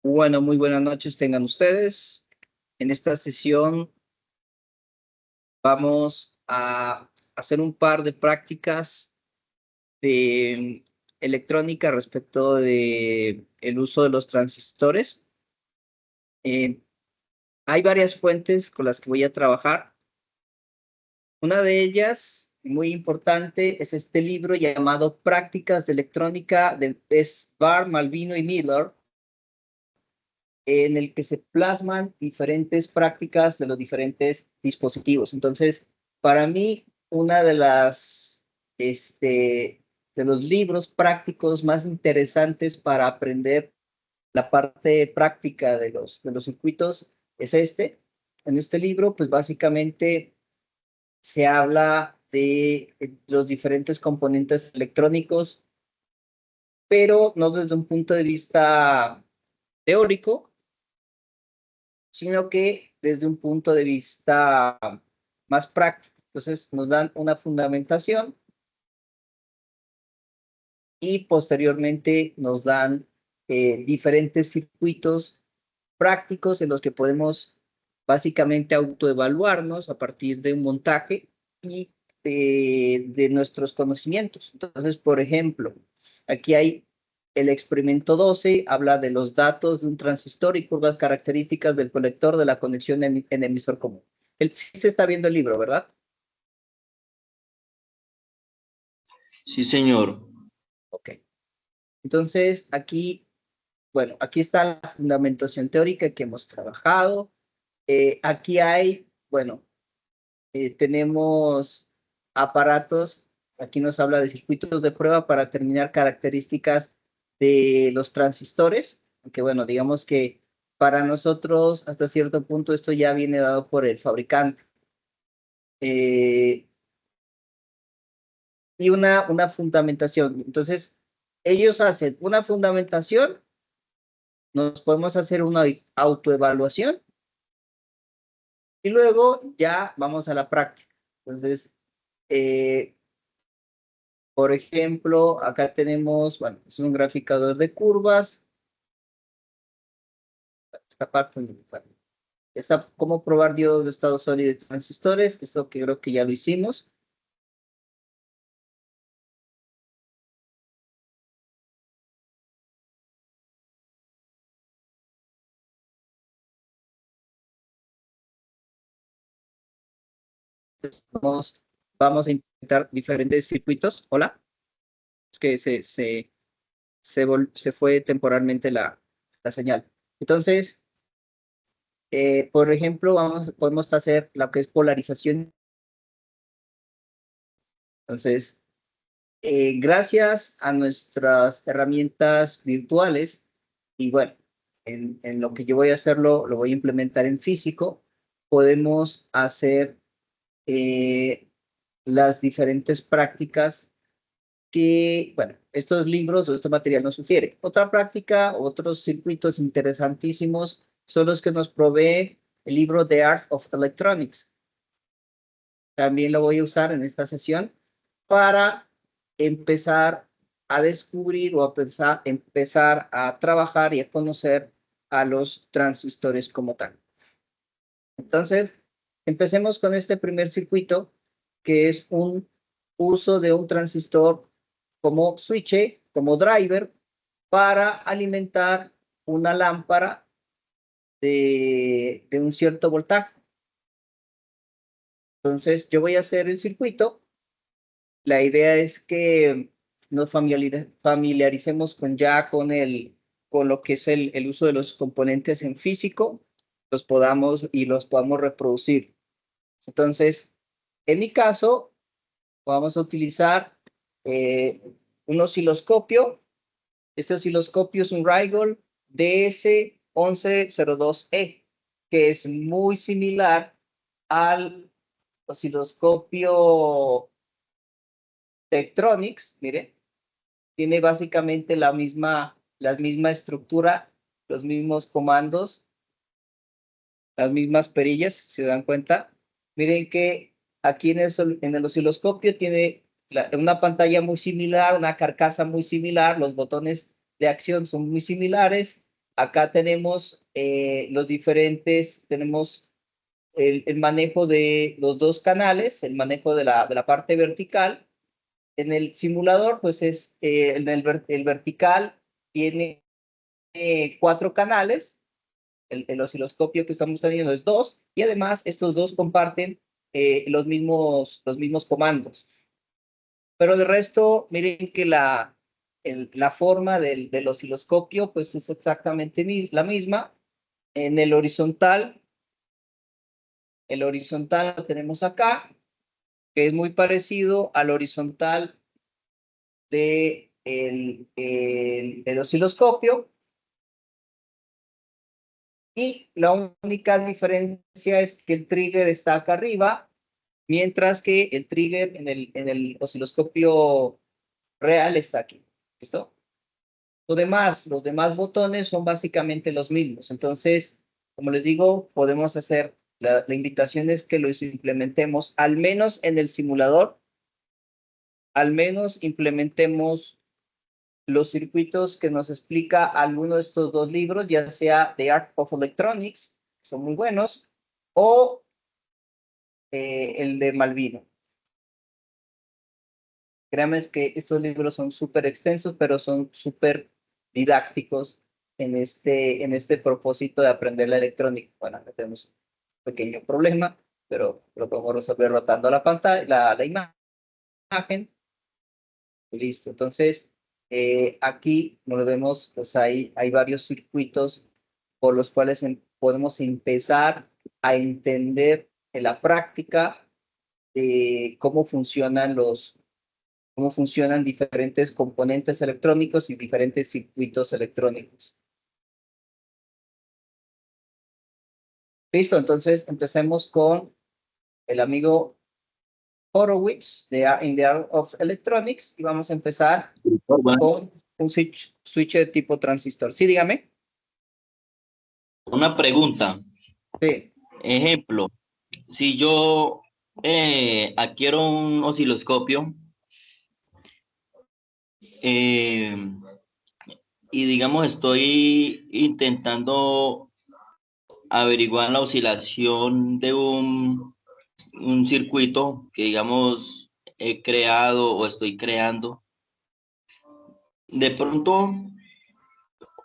Bueno, muy buenas noches tengan ustedes. En esta sesión vamos a hacer un par de prácticas de electrónica respecto de el uso de los transistores. Eh, Hay varias fuentes con las que voy a trabajar. Una de ellas, muy importante, es este libro llamado Prácticas de Electrónica de Barr, Malvino y Miller, en el que se plasman diferentes prácticas de los diferentes dispositivos. Entonces, para mí, una de de los libros prácticos más interesantes para aprender la parte práctica de los circuitos es este. En este libro, pues básicamente se habla de los diferentes componentes electrónicos, pero no desde un punto de vista teórico, sino que desde un punto de vista más práctico. Entonces nos dan una fundamentación y posteriormente nos dan diferentes circuitos prácticos en los que podemos básicamente autoevaluarnos a partir de un montaje y de nuestros conocimientos. Entonces, por ejemplo, aquí hay el experimento 12, habla de los datos de un transistor y curvas características del colector de la conexión en emisor común. Sí se está viendo el libro, ¿verdad? Sí, señor. Ok. Entonces, aquí, bueno, aquí está la fundamentación teórica que hemos trabajado. Aquí hay, bueno, tenemos aparatos, aquí nos habla de circuitos de prueba para determinar características de los transistores, aunque bueno, digamos que para nosotros hasta cierto punto esto ya viene dado por el fabricante. Y una fundamentación. Entonces, ellos hacen una fundamentación, nos podemos hacer una autoevaluación y luego ya vamos a la práctica. Entonces, por ejemplo, acá tenemos, bueno, es un graficador de curvas. Esta parte, bueno, está cómo probar diodos de estado sólido y transistores, esto que creo que ya lo hicimos. Vamos a intentar diferentes circuitos. Hola, es que se fue temporalmente la señal. Entonces, por ejemplo, podemos hacer lo que es polarización. Entonces, gracias a nuestras herramientas virtuales, y bueno, en lo que yo voy a hacerlo, lo voy a implementar en físico, podemos hacer las diferentes prácticas que, bueno, estos libros o este material nos sugiere. Otra práctica, otros circuitos interesantísimos son los que nos provee el libro The Art of Electronics. También lo voy a usar en esta sesión para empezar a descubrir o empezar a trabajar y a conocer a los transistores como tal. Entonces, empecemos con este primer circuito, que es un uso de un transistor como switch, como driver, para alimentar una lámpara de un cierto voltaje. Entonces, yo voy a hacer el circuito. La idea es que nos familiaricemos con lo que es el uso de los componentes en físico, los podamos reproducir. Entonces, en mi caso, vamos a utilizar un osciloscopio. Este osciloscopio es un Rigol DS1102E, que es muy similar al osciloscopio Tektronix. Mire, tiene básicamente la misma estructura, los mismos comandos, las mismas perillas, si se dan cuenta. Miren que aquí en el osciloscopio tiene una pantalla muy similar, una carcasa muy similar, los botones de acción son muy similares acá tenemos los diferentes, tenemos el manejo de los dos canales, el manejo de la parte vertical. En el simulador, pues es el vertical tiene 4 canales, el osciloscopio que estamos teniendo es 2, y además estos dos comparten los mismos comandos. Pero de resto, miren que la forma del osciloscopio pues es exactamente la misma. En el horizontal lo tenemos acá, que es muy parecido al horizontal de el osciloscopio. Y la única diferencia es que el trigger está acá arriba, mientras que el trigger en el osciloscopio real está aquí. ¿Listo? Los demás botones son básicamente los mismos. Entonces, como les digo, podemos hacer, la invitación es que los implementemos, al menos en el simulador, al menos implementemos los circuitos que nos explica alguno de estos dos libros, ya sea The Art of Electronics, que son muy buenos, o el de Malvino. Créanme que estos libros son súper extensos, pero son súper didácticos en este propósito de aprender la electrónica. Bueno, acá tenemos un pequeño problema, pero lo podemos resolver rotando la pantalla, la imagen. Listo. Entonces, aquí, como lo vemos, pues hay varios circuitos por los cuales podemos empezar a entender en la práctica cómo funcionan diferentes componentes electrónicos y diferentes circuitos electrónicos. Listo, entonces empecemos con el amigo Horowitz de In the Art of Electronics y vamos a empezar con un switch de tipo transistor. Sí, dígame. Una pregunta. Sí. Ejemplo, si yo adquiero un osciloscopio eh, y digamos estoy intentando averiguar la oscilación de un circuito que digamos he creado o estoy creando, de pronto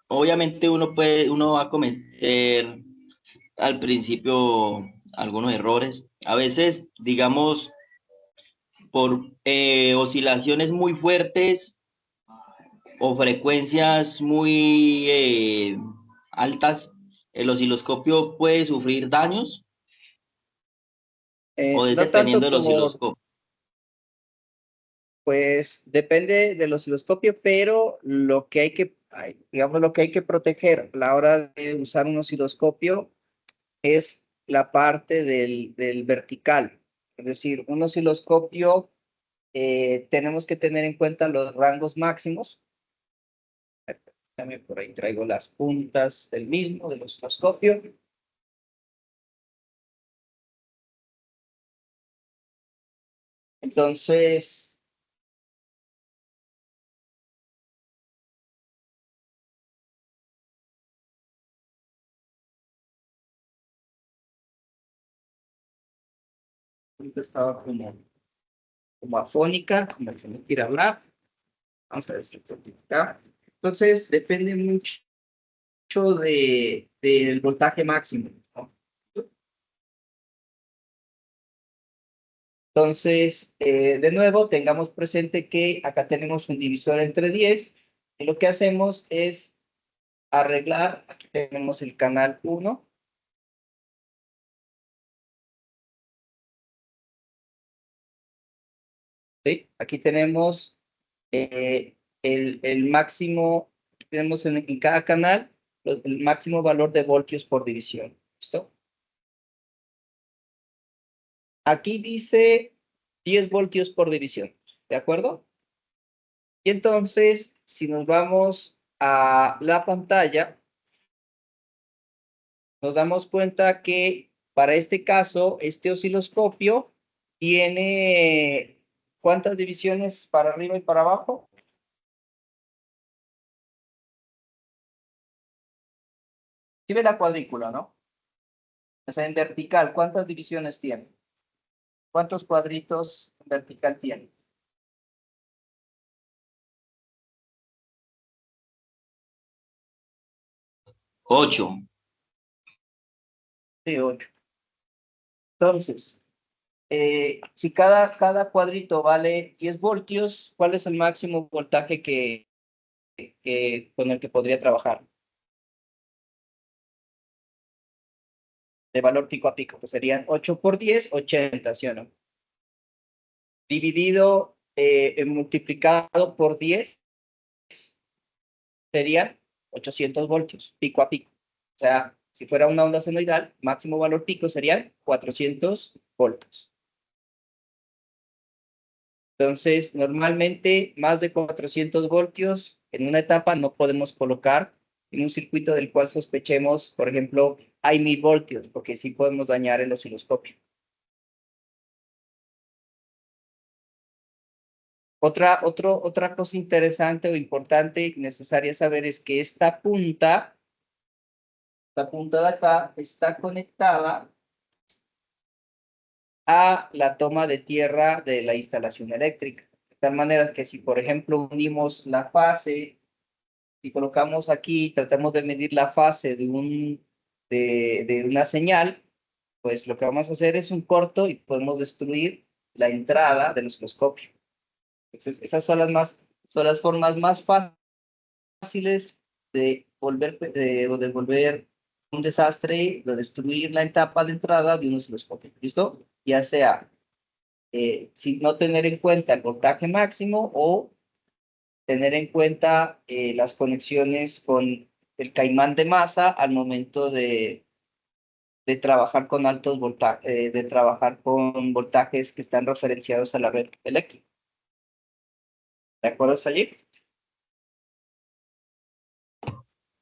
obviamente uno va a cometer al principio algunos errores. A veces, digamos, por oscilaciones muy fuertes o frecuencias muy altas, el osciloscopio puede sufrir daños o es No tanto dependiendo del osciloscopio. pues depende del osciloscopio, pero digamos, lo que hay que proteger a la hora de usar un osciloscopio es la parte del vertical. Es decir, un osciloscopio tenemos que tener en cuenta los rangos máximos. También por ahí traigo las puntas del osciloscopio. Entonces, ahorita estaba como afónica, como que no quiere hablar. Vamos a ver si está acá. Entonces, depende mucho del voltaje máximo, ¿no? Entonces, de nuevo, tengamos presente que acá tenemos un divisor entre 10 y lo que hacemos es arreglar, aquí tenemos el canal 1. ¿Sí? Aquí tenemos el máximo, tenemos en cada canal el máximo valor de voltios por división. ¿Listo? Aquí dice 10 voltios por división. ¿De acuerdo? Y entonces, si nos vamos a la pantalla, nos damos cuenta que para este caso, este osciloscopio tiene ¿cuántas divisiones para arriba y para abajo? Si ve la cuadrícula, ¿no? O sea, en vertical, ¿cuántas divisiones tiene? ¿Cuántos cuadritos en vertical tiene? 8. Sí, 8. Entonces, si cada cuadrito vale 10 voltios, ¿cuál es el máximo voltaje con el que podría trabajar? De valor pico a pico, que serían 8 por 10, 80, ¿sí o no? Dividido, multiplicado por 10, serían 800 voltios, pico a pico. O sea, si fuera una onda senoidal, máximo valor pico serían 400 voltios. Entonces, normalmente más de 400 voltios en una etapa no podemos colocar en un circuito del cual sospechemos, por ejemplo, hay 1000 voltios, porque sí podemos dañar el osciloscopio. Otra cosa interesante o importante necesaria saber es que esta punta de acá está conectada a la toma de tierra de la instalación eléctrica. De tal manera que si, por ejemplo, unimos la fase, si colocamos aquí, tratamos de medir la fase de una señal, pues lo que vamos a hacer es un corto y podemos destruir la entrada del osciloscopio. Entonces, esas son las formas más fáciles de volver un desastre, de destruir la etapa de entrada de un osciloscopio. ¿Listo? Ya sea sin no tener en cuenta el voltaje máximo o tener en cuenta las conexiones con el caimán de masa al momento de trabajar con altos voltajes, de trabajar con voltajes que están referenciados a la red eléctrica. ¿De acuerdo hasta allí?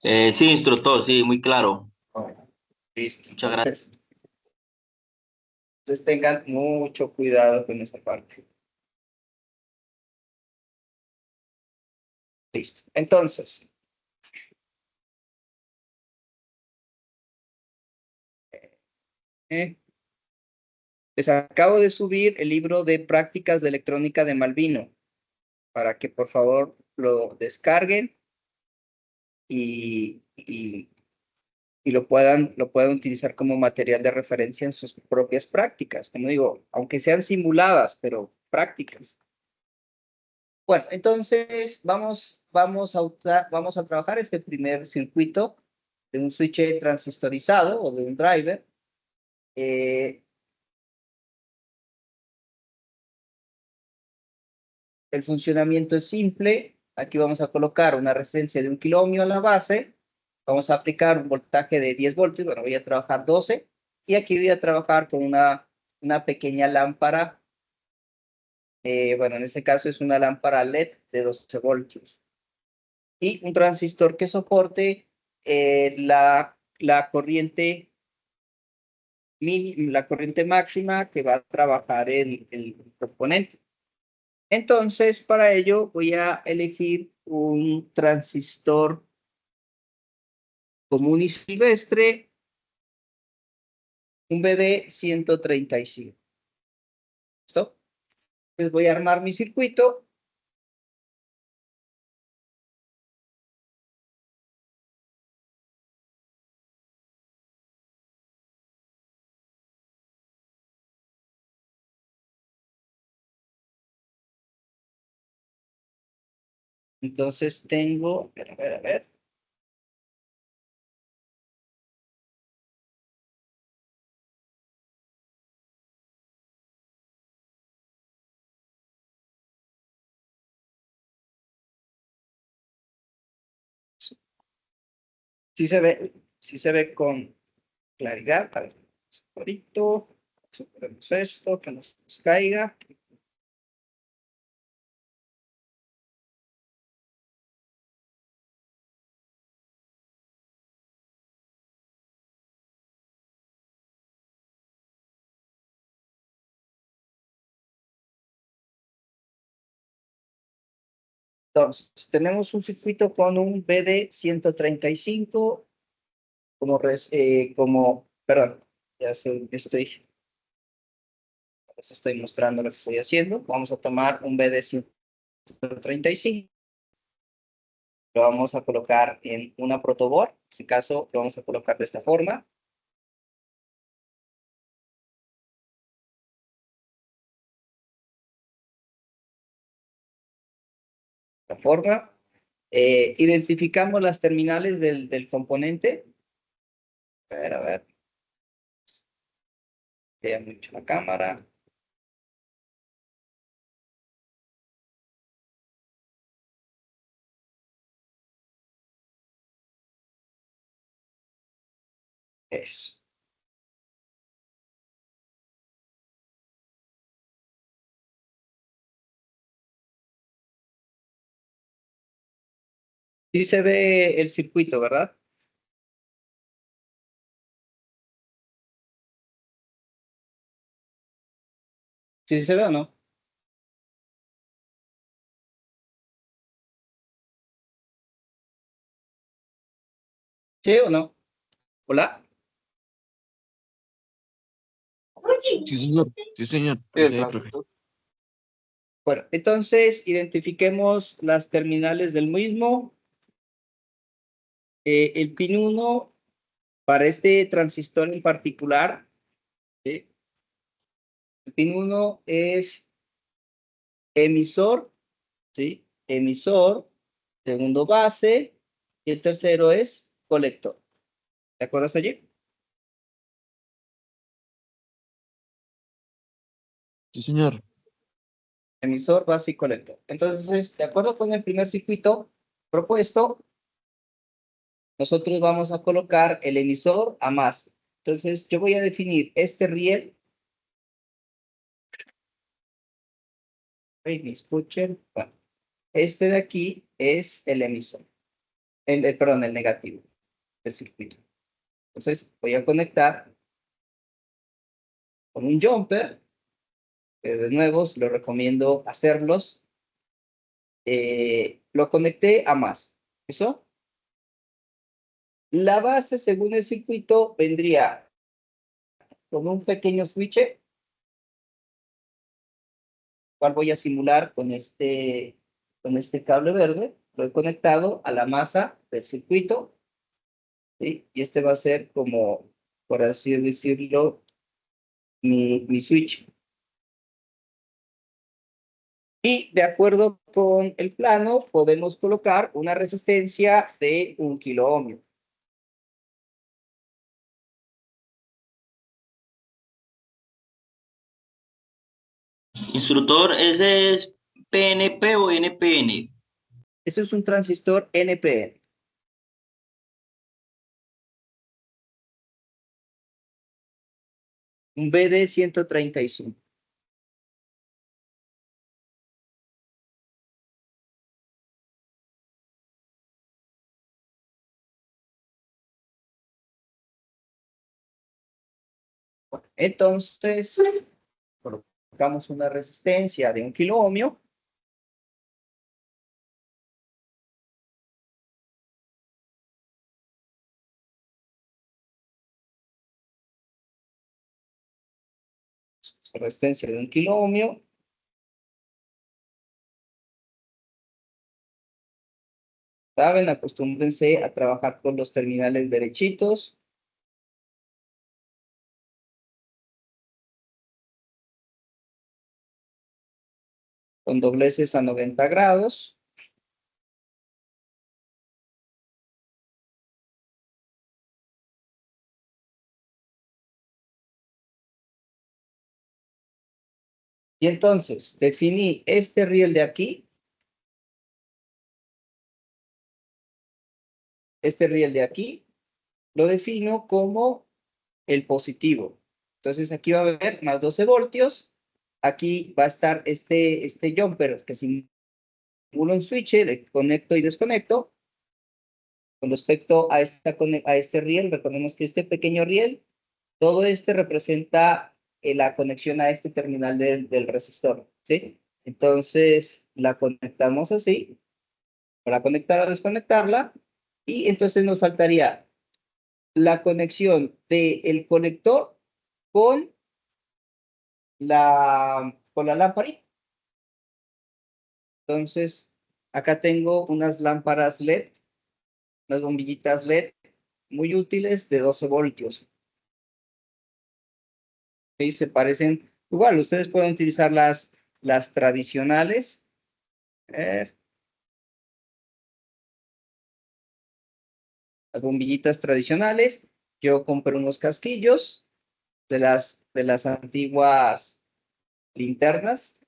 Sí, instructor, sí, muy claro. Bueno, listo. Muchas gracias. Entonces tengan mucho cuidado con esa parte. Listo. Entonces, les acabo de subir el libro de prácticas de electrónica de Malvino para que por favor lo descarguen y lo puedan utilizar como material de referencia en sus propias prácticas. Como digo, aunque sean simuladas, pero prácticas. Bueno, entonces vamos a trabajar este primer circuito de un switch transistorizado o de un driver. El funcionamiento es simple. Aquí vamos a colocar una resistencia de 1 kiloohmio a la base. Vamos a aplicar un voltaje de 10 voltios. Bueno, voy a trabajar 12. Y aquí voy a trabajar con una pequeña lámpara. Bueno, en este caso es una lámpara LED de 12 voltios. Y un transistor que soporte la corriente la corriente máxima que va a trabajar el componente. Entonces, para ello voy a elegir un transistor común y silvestre, un BD135. ¿Listo? Entonces voy a armar mi circuito. Entonces tengo, a ver. Si se ve con claridad. A ver, ahorita, superemos esto, que no se nos caiga. Entonces, tenemos un circuito con un BD135 perdón, les estoy mostrando lo que estoy haciendo. Vamos a tomar un BD 135. Lo vamos a colocar en una protoboard. En este caso, lo vamos a colocar de esta forma. De esta forma. Identificamos las terminales del componente. A ver. Vea mucho la cámara. Eso. Sí se ve el circuito, ¿verdad? ¿Sí se ve o no? ¿Sí o no? ¿Hola? Sí, señor. Sí, señor. Sí, Sí, profe. Bueno, entonces identifiquemos las terminales del mismo. El pin 1 para este transistor en particular, ¿sí? El pin 1 es emisor, ¿sí? Emisor, segundo base, y el tercero es colector. ¿De acuerdo hasta allí? Sí, señor. Emisor, base y colector. Entonces, de acuerdo con el primer circuito propuesto, nosotros vamos a colocar el emisor a más. Entonces, yo voy a definir este riel. Me escuchen. Bueno, este de aquí es el emisor. Perdón, el negativo del circuito. Entonces, voy a conectar con un jumper. De nuevo, lo recomiendo hacerlos. Lo conecté a más. ¿Eso? La base, según el circuito, vendría con un pequeño switch, cual voy a simular con este cable verde. Lo he conectado a la masa del circuito, ¿sí? Y este va a ser como, por así decirlo, mi switch. Y de acuerdo con el plano, podemos colocar una resistencia de 1 kilo ohmio. Instructor, ¿ese es PNP o NPN? Este es un transistor NPN. Un BD 135. Entonces, colocamos una resistencia de 1 kilo ohmio. Resistencia de 1 kilo ohmio. Saben, acostúmbrense a trabajar con los terminales derechitos. Con dobleces a 90 grados. Y entonces, definí este riel de aquí. Este riel de aquí, lo defino como el positivo. Entonces, aquí va a haber más 12 voltios. Aquí va a estar este jumper que simula un switch, le conecto y desconecto. Con respecto a este riel, recordemos que este pequeño riel, todo este representa la conexión a este terminal del resistor, ¿sí? Entonces, la conectamos así, para conectar o desconectarla, y entonces nos faltaría la conexión del conector con la lamparita. Entonces, acá tengo unas lámparas LED, unas bombillitas LED muy útiles de 12 voltios. ¿Sí? Se parecen, igual, ustedes pueden utilizar las tradicionales. Las bombillitas tradicionales. Yo compré unos casquillos de las antiguas linternas,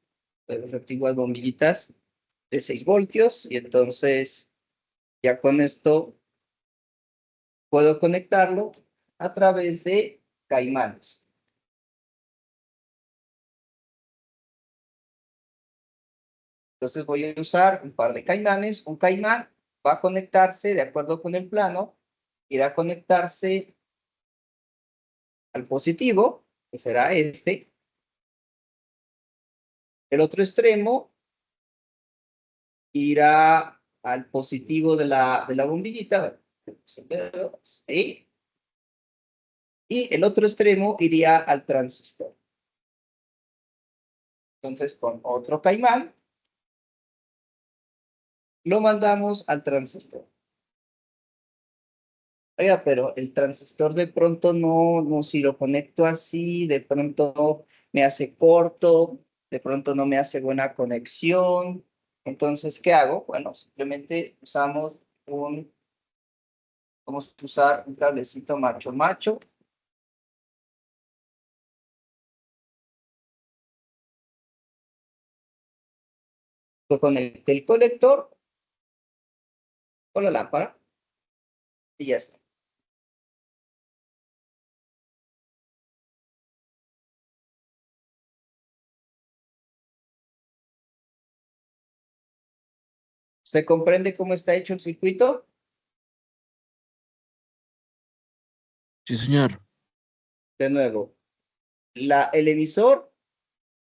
de las antiguas bombillitas de 6 voltios, y entonces ya con esto puedo conectarlo a través de caimanes. Entonces voy a usar un par de caimanes. Un caimán va a conectarse de acuerdo con el plano, irá a conectarse al positivo, que será este. El otro extremo irá al positivo de la bombillita. ¿Sí? Y el otro extremo iría al transistor. Entonces, con otro caimán, lo mandamos al transistor. Oiga, pero el transistor de pronto no, si lo conecto así, de pronto me hace corto, de pronto no me hace buena conexión. Entonces, ¿qué hago? Bueno, simplemente vamos a usar un cablecito macho. Lo conecté el colector con la lámpara y ya está. ¿Se comprende cómo está hecho el circuito? Sí, señor. De nuevo, el emisor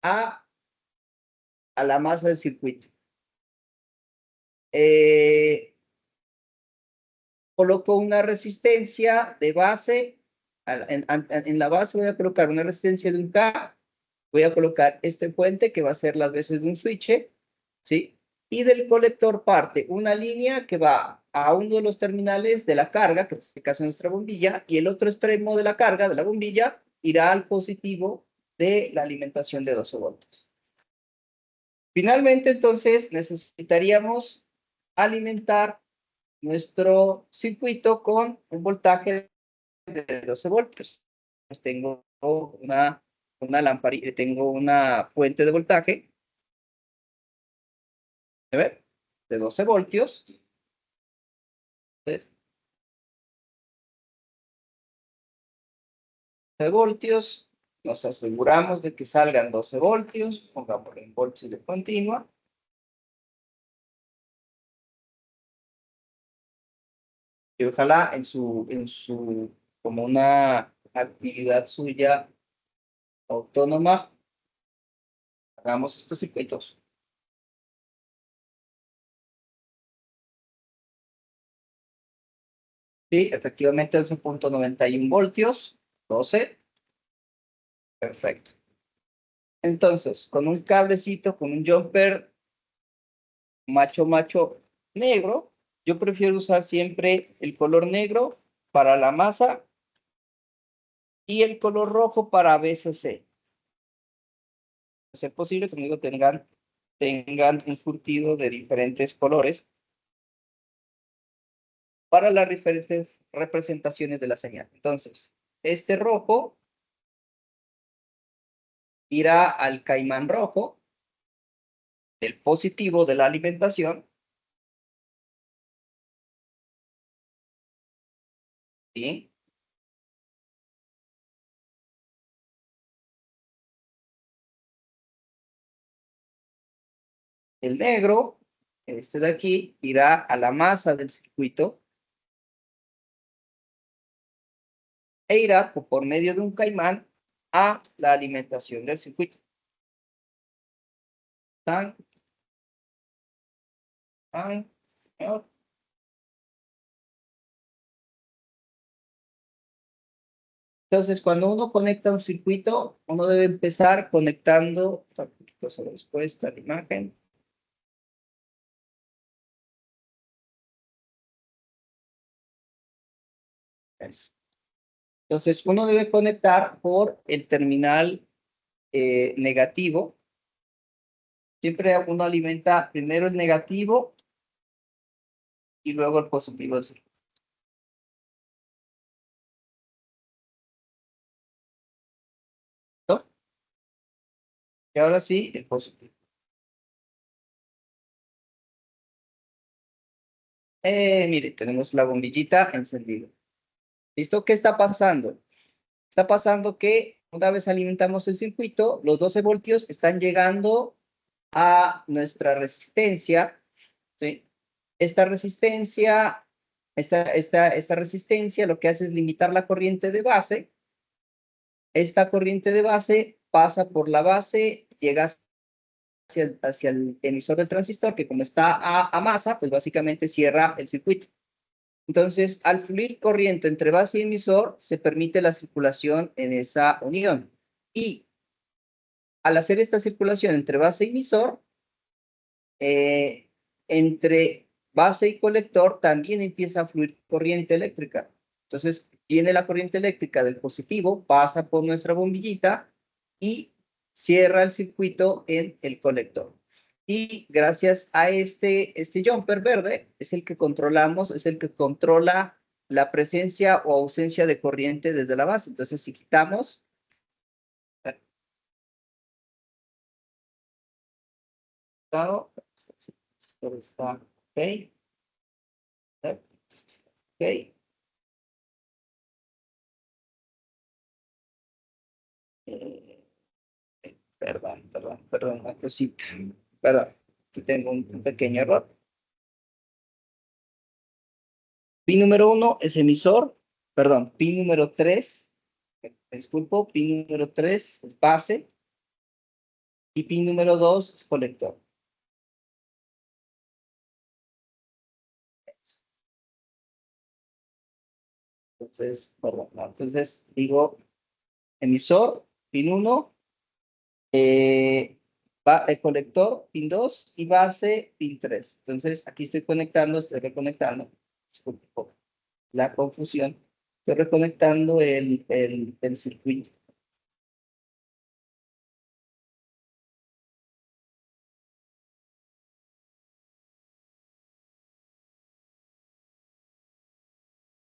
a la masa del circuito. Coloco una resistencia de base. En la base voy a colocar una resistencia de un K. Voy a colocar este puente que va a ser las veces de un switch, ¿sí? Y del colector parte una línea que va a uno de los terminales de la carga, que en este caso es nuestra bombilla, y el otro extremo de la carga de la bombilla irá al positivo de la alimentación de 12 voltios. Finalmente, entonces, necesitaríamos alimentar nuestro circuito con un voltaje de 12 voltios. Pues tengo una lamparita, tengo una fuente de voltaje, de 12 voltios. Entonces, 12 voltios, nos aseguramos de que salgan 12 voltios, pongamos en voltios de continua. Y ojalá como una actividad suya autónoma, hagamos estos circuitos. Sí, efectivamente 11.91 voltios, 12. Perfecto. Entonces, con un cablecito, con un jumper macho negro, yo prefiero usar siempre el color negro para la masa y el color rojo para BCC. A ser posible, conmigo tengan un surtido de diferentes colores para las diferentes representaciones de la señal. Entonces, este rojo irá al caimán rojo, el positivo de la alimentación, ¿sí? El negro, este de aquí, irá a la masa del circuito e irá por medio de un caimán a la alimentación del circuito. Tan, tan, Entonces, cuando uno conecta un circuito, uno debe empezar conectando, un poquito sobre respuesta a la imagen. Eso. Entonces, uno debe conectar por el terminal negativo. Siempre uno alimenta primero el negativo y luego el positivo del circuito. ¿No? Y ahora sí, el positivo. Mire, tenemos la bombillita encendida. ¿Listo? ¿Qué está pasando? Está pasando que una vez alimentamos el circuito, los 12 voltios están llegando a nuestra resistencia, ¿sí? Esta resistencia lo que hace es limitar la corriente de base. Esta corriente de base pasa por la base, llega hacia el emisor del transistor, que como está a masa, pues básicamente cierra el circuito. Entonces, al fluir corriente entre base y emisor, se permite la circulación en esa unión. Y al hacer esta circulación entre base y emisor, entre base y colector también empieza a fluir corriente eléctrica. Entonces, viene la corriente eléctrica del positivo, pasa por nuestra bombillita y cierra el circuito en el colector. Y gracias a este jumper verde, es el que controlamos, es el que controla la presencia o ausencia de corriente desde la base. Entonces, si quitamos, está ok, ok. Perdón, una cosita. Perdón, aquí tengo un pequeño error. Pin número 1 es emisor, perdón, pin número 3, disculpo, pin número 3 es base y pin número 2 es colector. Entonces, perdón, no, entonces digo emisor, pin 1, colector, pin 2 y base, pin 3. Entonces, aquí estoy reconectando, disculpe por la confusión, estoy reconectando el circuito.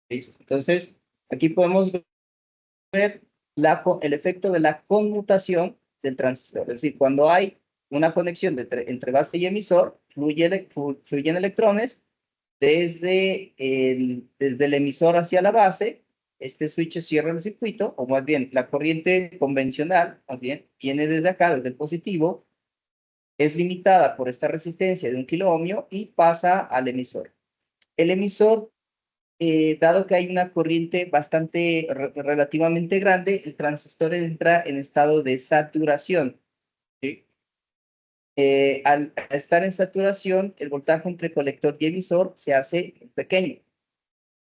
¿Listo? Entonces, aquí podemos ver el efecto de la conmutación del transistor. Es decir, cuando hay una conexión entre base y emisor, fluyen electrones desde el emisor hacia la base. Este switch cierra el circuito, o más bien, la corriente convencional, más bien, viene desde acá, desde el positivo, es limitada por esta resistencia de 1 kiloohmio y pasa al emisor. El emisor, dado que hay una corriente relativamente grande, el transistor entra en estado de saturación, ¿sí? Al estar en saturación, el voltaje entre colector y emisor se hace pequeño,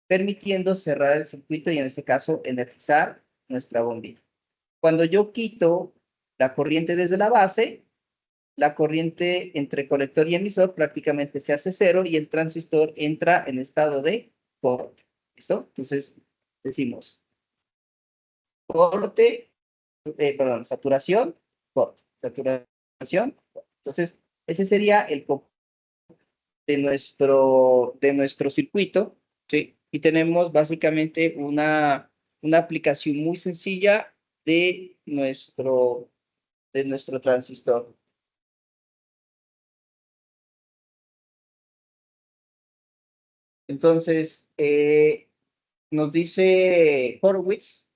permitiendo cerrar el circuito y en este caso energizar nuestra bombilla. Cuando yo quito la corriente desde la base, la corriente entre colector y emisor prácticamente se hace cero y el transistor entra en estado de corte. ¿Listo? Entonces decimos corte, saturación, corte, saturación, corte. Entonces, ese sería el de nuestro circuito, ¿sí? Y tenemos básicamente una aplicación muy sencilla de nuestro transistor. Entonces, nos dice Horowitz,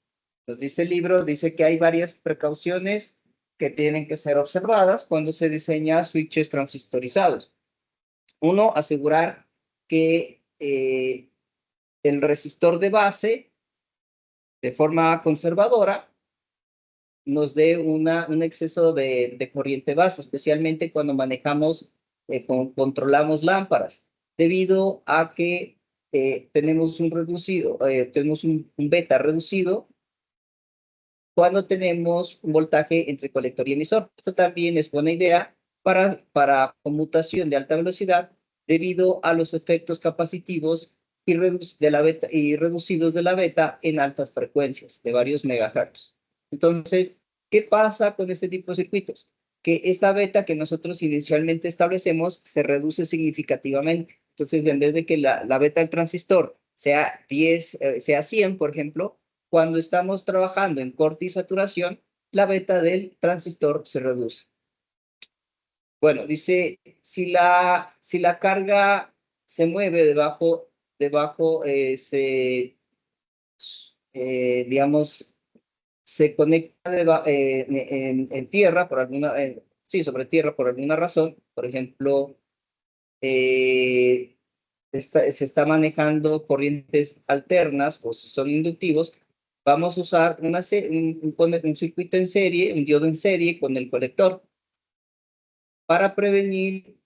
nos dice el libro, dice que hay varias precauciones que tienen que ser observadas cuando se diseña switches transistorizados. Uno, asegurar que el resistor de base, de forma conservadora, nos dé un exceso de corriente base, especialmente cuando manejamos, controlamos lámparas, debido a que tenemos un beta reducido cuando tenemos un voltaje entre colector y emisor. Esto también es buena idea para conmutación de alta velocidad debido a los efectos capacitivos y reducidos de la beta en altas frecuencias de varios megahertz. Entonces, ¿qué pasa con este tipo de circuitos? Que esta beta que nosotros inicialmente establecemos se reduce significativamente. Entonces, en vez de que la beta del transistor sea 10, sea 100, por ejemplo, cuando estamos trabajando en corte y saturación, la beta del transistor se reduce. Bueno, dice, si la carga se mueve digamos, se conecta en tierra por alguna, sí, sobre tierra por alguna razón, por ejemplo, se está manejando corrientes alternas o si son inductivos, vamos a usar un circuito en serie, un diodo en serie con el colector para prevenir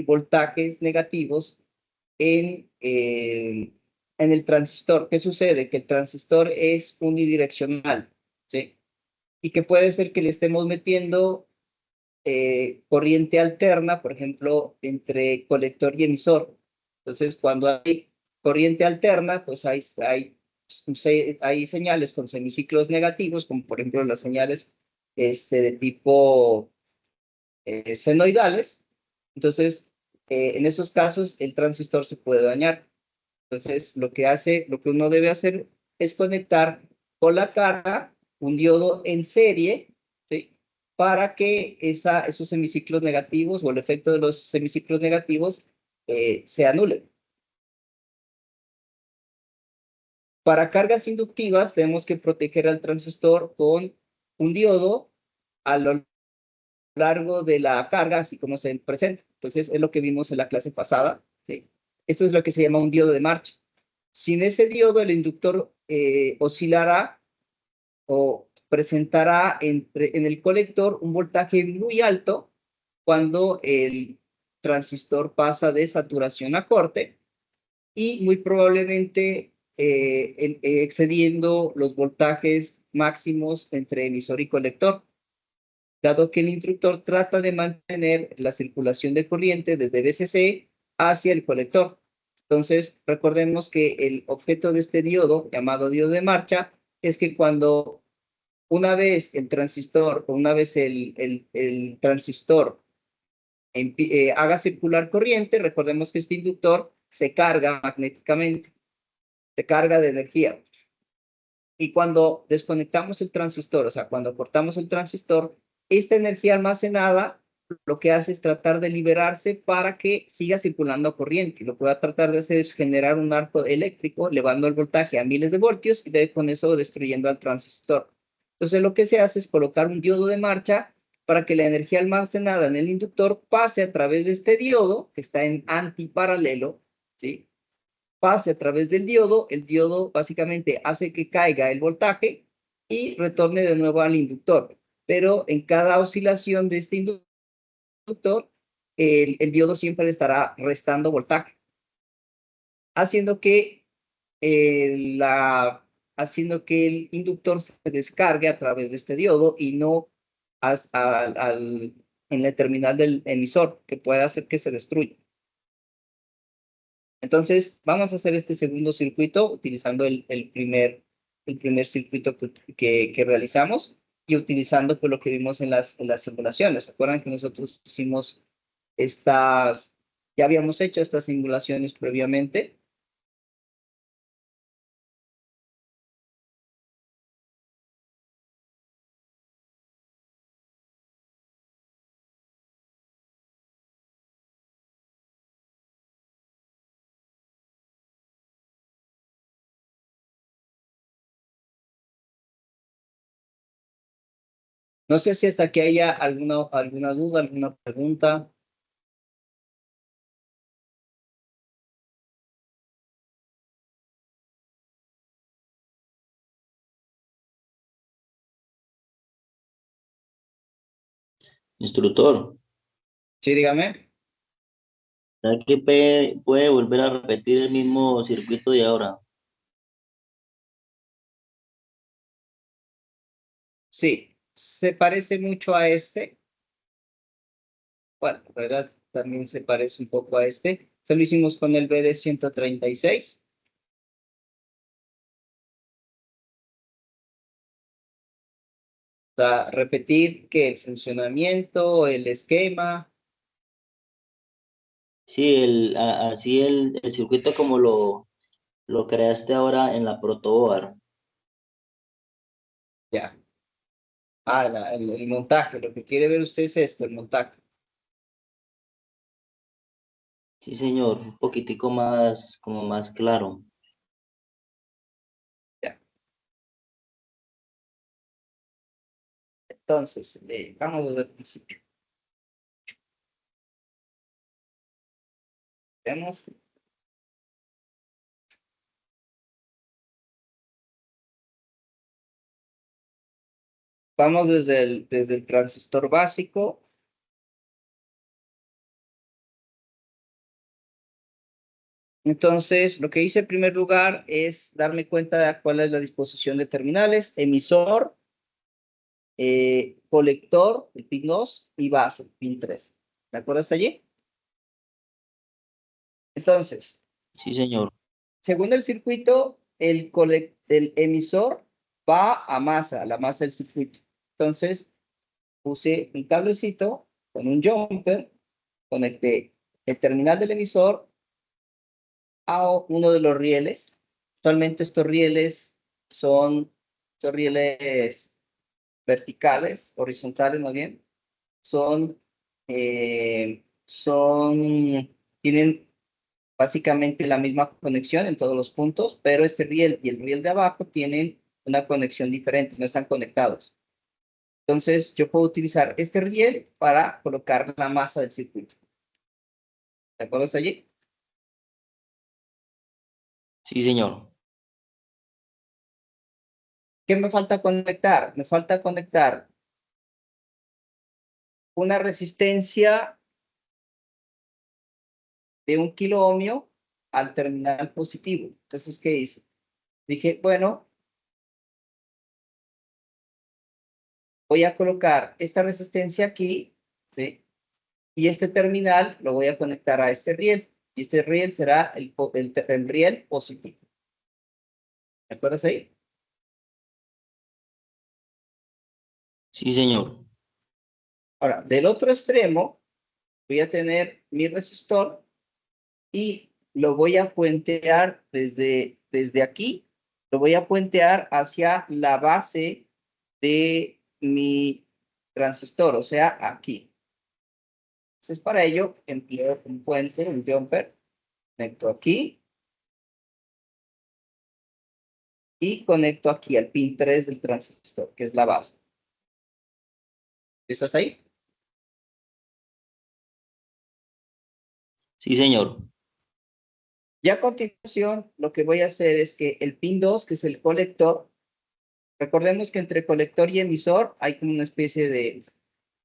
voltajes negativos en el transistor. ¿Qué sucede? Que el transistor es unidireccional, ¿sí? Y que puede ser que le estemos metiendo corriente alterna, por ejemplo, entre colector y emisor. Entonces, cuando hay corriente alterna, pues hay señales con semiciclos negativos, como por ejemplo las señales de tipo senoidales. Entonces, en esos casos, el transistor se puede dañar. Entonces, lo que uno debe hacer es conectar con la carga un diodo en serie, ¿sí? Para que esos semiciclos negativos o el efecto de los semiciclos negativos se anulen. Para cargas inductivas, tenemos que proteger al transistor con un diodo a lo largo de la carga, así como se presenta. Entonces, es lo que vimos en la clase pasada, ¿sí? Esto es lo que se llama un diodo de marcha. Sin ese diodo, el inductor oscilará o presentará en el colector un voltaje muy alto cuando el transistor pasa de saturación a corte y muy probablemente excediendo los voltajes máximos entre emisor y colector, dado que el inductor trata de mantener la circulación de corriente desde VCC hacia el colector. Entonces, recordemos que el objeto de este diodo, llamado diodo de marcha, es que cuando una vez el transistor, o una vez el transistor haga circular corriente, recordemos que este inductor se carga magnéticamente, se carga de energía. Y cuando desconectamos el transistor, o sea, cuando cortamos el transistor, esta energía almacenada lo que hace es tratar de liberarse para que siga circulando corriente. Y lo que va a tratar de hacer es generar un arco eléctrico, elevando el voltaje a miles de voltios y con eso destruyendo al transistor. Entonces, lo que se hace es colocar un diodo de marcha para que la energía almacenada en el inductor pase a través de este diodo, que está en antiparalelo, ¿sí? Pase a través del diodo, el diodo básicamente hace que caiga el voltaje y retorne de nuevo al inductor. Pero en cada oscilación de este inductor, el diodo siempre estará restando voltaje, haciendo que, haciendo que el inductor se descargue a través de este diodo y no en la terminal del emisor, que puede hacer que se destruya. Entonces, vamos a hacer este segundo circuito utilizando el primer circuito que realizamos y utilizando pues, lo que vimos en las simulaciones. ¿Se acuerdan que nosotros hicimos ya habíamos hecho estas simulaciones previamente? No sé si hasta aquí haya alguna duda, alguna pregunta. Instructor, Sí, dígame. ¿será que puede volver a repetir el mismo circuito de ahora? Sí, se parece mucho a este. Bueno, en verdad también se parece un poco a este. Esto lo hicimos con el BD136. O sea, repetir que el funcionamiento, el esquema. Sí, así el circuito como lo creaste ahora en la protoboard. Ya. Ah, el montaje. Lo que quiere ver usted es esto, el montaje. Sí, señor, un poquitico más, como más claro. Ya. Entonces, vamos desde el principio. Vemos. Vamos desde el transistor básico. Entonces, lo que hice en primer lugar es darme cuenta de cuál es la disposición de terminales, emisor, colector, el pin 2, y base, el pin 3. ¿De acuerdo hasta allí? Entonces, Sí, señor. según el circuito, el emisor va a masa, la masa del circuito. Entonces, puse un cablecito con un jumper, conecté el terminal del emisor a uno de los rieles. Actualmente estos rieles son rieles verticales, horizontales más bien, tienen básicamente la misma conexión en todos los puntos, pero este riel y el riel de abajo tienen una conexión diferente, no están conectados. Entonces, yo puedo utilizar este riel para colocar la masa del circuito. ¿De acuerdo hasta allí? Sí, señor. ¿Qué me falta conectar? Me falta conectar una resistencia de 1 kilo ohmio al terminal positivo. Entonces, ¿qué hice? Dije, bueno, voy a colocar esta resistencia aquí, ¿sí? Y este terminal lo voy a conectar a este riel. Y este riel será el riel positivo. ¿De acuerdo ahí? Sí, señor. Ahora, del otro extremo, voy a tener mi resistor y lo voy a puentear desde aquí, lo voy a puentear hacia la base de mi transistor, o sea, aquí. Entonces, para ello, empleo un puente, un jumper, conecto aquí y conecto aquí al pin 3 del transistor, que es la base. ¿Estás ahí? Sí, señor. Y a continuación, lo que voy a hacer es que el pin 2, que es el colector, recordemos que entre colector y emisor hay como una especie de,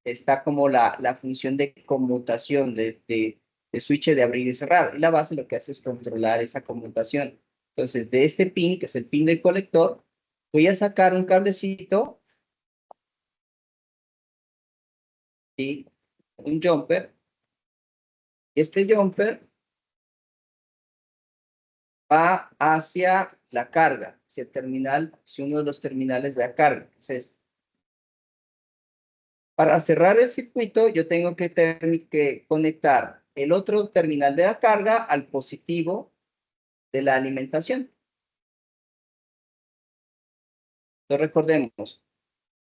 está como la función de conmutación de switch de abrir y cerrar. Y la base lo que hace es controlar esa conmutación. Entonces, de este pin, que es el pin del colector, voy a sacar un cablecito y un jumper. Este jumper va hacia la carga, hacia el terminal, hacia uno de los terminales de la carga, que es este. Para cerrar el circuito, yo tengo que conectar el otro terminal de la carga al positivo de la alimentación. Entonces recordemos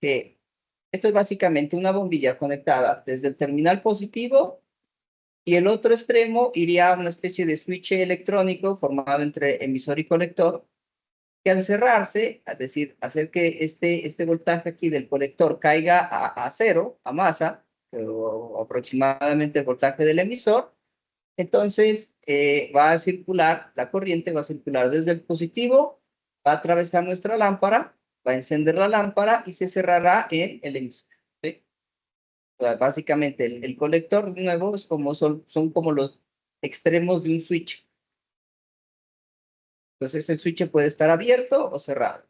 que esto es básicamente una bombilla conectada desde el terminal positivo y el otro extremo iría a una especie de switch electrónico formado entre emisor y colector, que al cerrarse, es decir, hacer que este voltaje aquí del colector caiga a cero, a masa, o aproximadamente el voltaje del emisor, entonces va a circular, la corriente va a circular desde el positivo, va a atravesar nuestra lámpara, va a encender la lámpara y se cerrará en el emisor. ¿Sí? O sea, básicamente el colector de nuevo es como son como los extremos de un switch. Entonces el switch puede estar abierto o cerrado.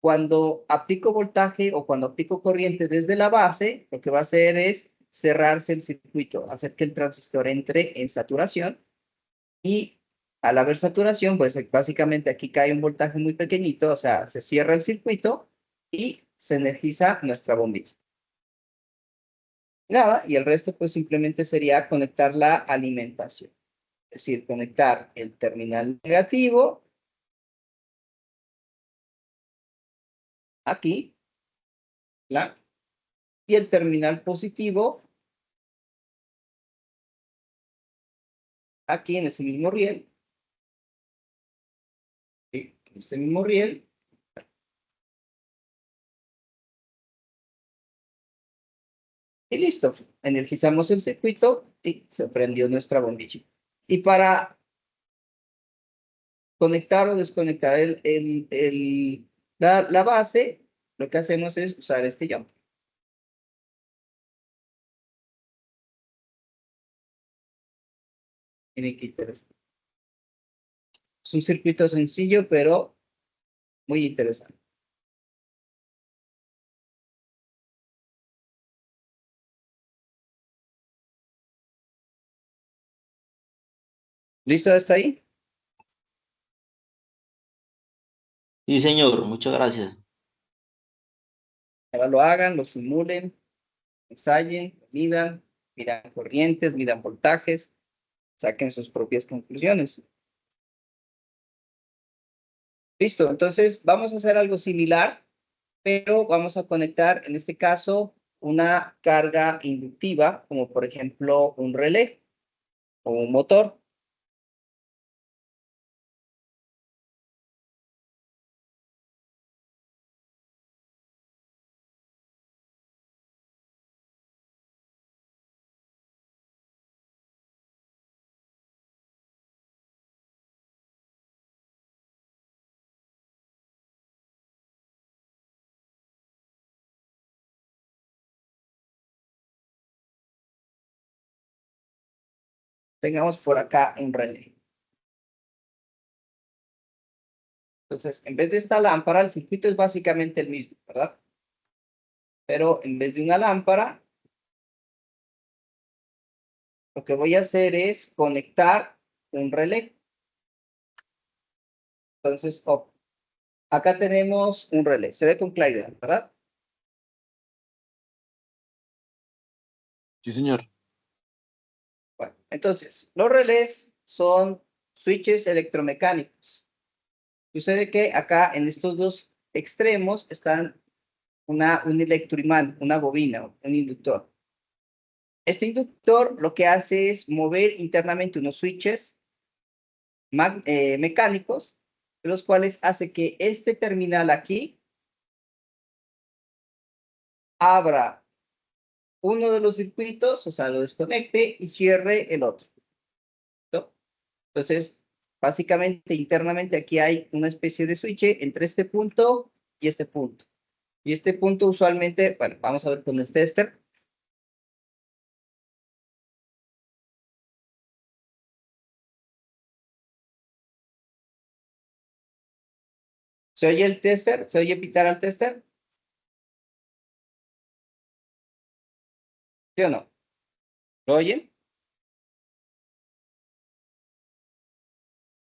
Cuando aplico voltaje o cuando aplico corriente desde la base, lo que va a hacer es cerrarse el circuito, hacer que el transistor entre en saturación. Y al haber saturación, pues básicamente aquí cae un voltaje muy pequeñito, o sea, se cierra el circuito y se energiza nuestra bombilla. Nada, y el resto pues simplemente sería conectar la alimentación. Es decir, conectar el terminal negativo aquí, ¿la? Y el terminal positivo aquí en ese mismo riel. ¿Sí? En este mismo riel. Y listo, energizamos el circuito y se prendió nuestra bombilla. Y para conectar o desconectar la base, lo que hacemos es usar este jumper. Miren qué interesante. Es un circuito sencillo, pero muy interesante. ¿Listo hasta ahí? Sí, señor, muchas gracias. Ahora lo hagan, lo simulen, ensayen, midan corrientes, midan voltajes, saquen sus propias conclusiones. Listo, entonces vamos a hacer algo similar, pero vamos a conectar, en este caso, una carga inductiva, como por ejemplo un relé o un motor. Tengamos por acá un relé. Entonces, en vez de esta lámpara, el circuito es básicamente el mismo, ¿verdad? Pero en vez de una lámpara, lo que voy a hacer es conectar un relé. Entonces, acá tenemos un relé. Se ve con claridad, ¿verdad? Sí, señor. Bueno, entonces, los relés son switches electromecánicos. Sucede que acá en estos dos extremos están un electroimán, una bobina, un inductor. Este inductor lo que hace es mover internamente unos switches mecánicos, los cuales hace que este terminal aquí abra uno de los circuitos, o sea, lo desconecte y cierre el otro. ¿No? Entonces, básicamente, internamente aquí hay una especie de switch entre este punto y este punto. Y este punto usualmente, bueno, vamos a ver con el tester. ¿Se oye el tester? ¿Se oye pitar al tester? ¿Sí o no? ¿Lo oyen?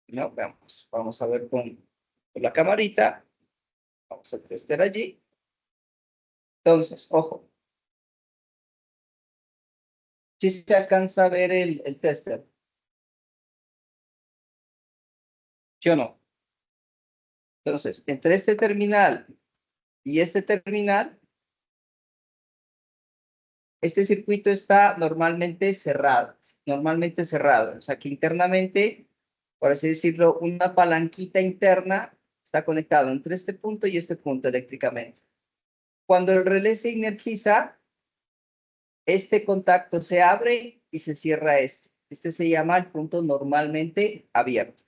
No, veamos. Vamos a ver con la camarita. Vamos a tester allí. Entonces, ojo. Si se alcanza a ver el tester. ¿Sí o no? Entonces, entre este terminal y este terminal, este circuito está normalmente cerrado. Normalmente cerrado. O sea, que internamente, por así decirlo, una palanquita interna está conectada entre este punto y este punto eléctricamente. Cuando el relé se energiza, este contacto se abre y se cierra este. Este se llama el punto normalmente abierto.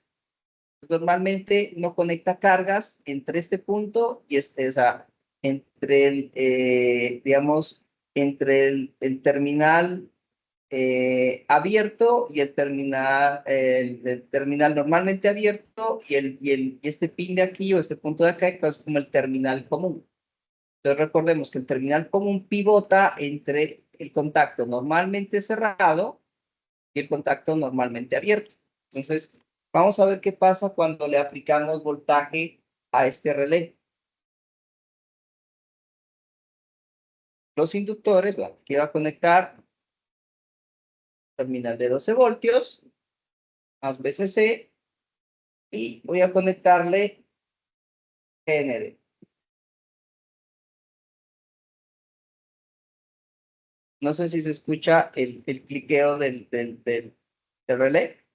Normalmente no conecta cargas entre este punto y este, o sea, entre el, digamos, entre el terminal abierto y el terminal normalmente abierto y este pin de aquí o este punto de acá es como el terminal común. Entonces recordemos que el terminal común pivota entre el contacto normalmente cerrado y el contacto normalmente abierto. Entonces, vamos a ver qué pasa cuando le aplicamos voltaje a este relé. Los inductores, bueno, aquí va a conectar terminal de 12 voltios más VCC y voy a conectarle GND. No sé si se escucha el cliqueo del relé.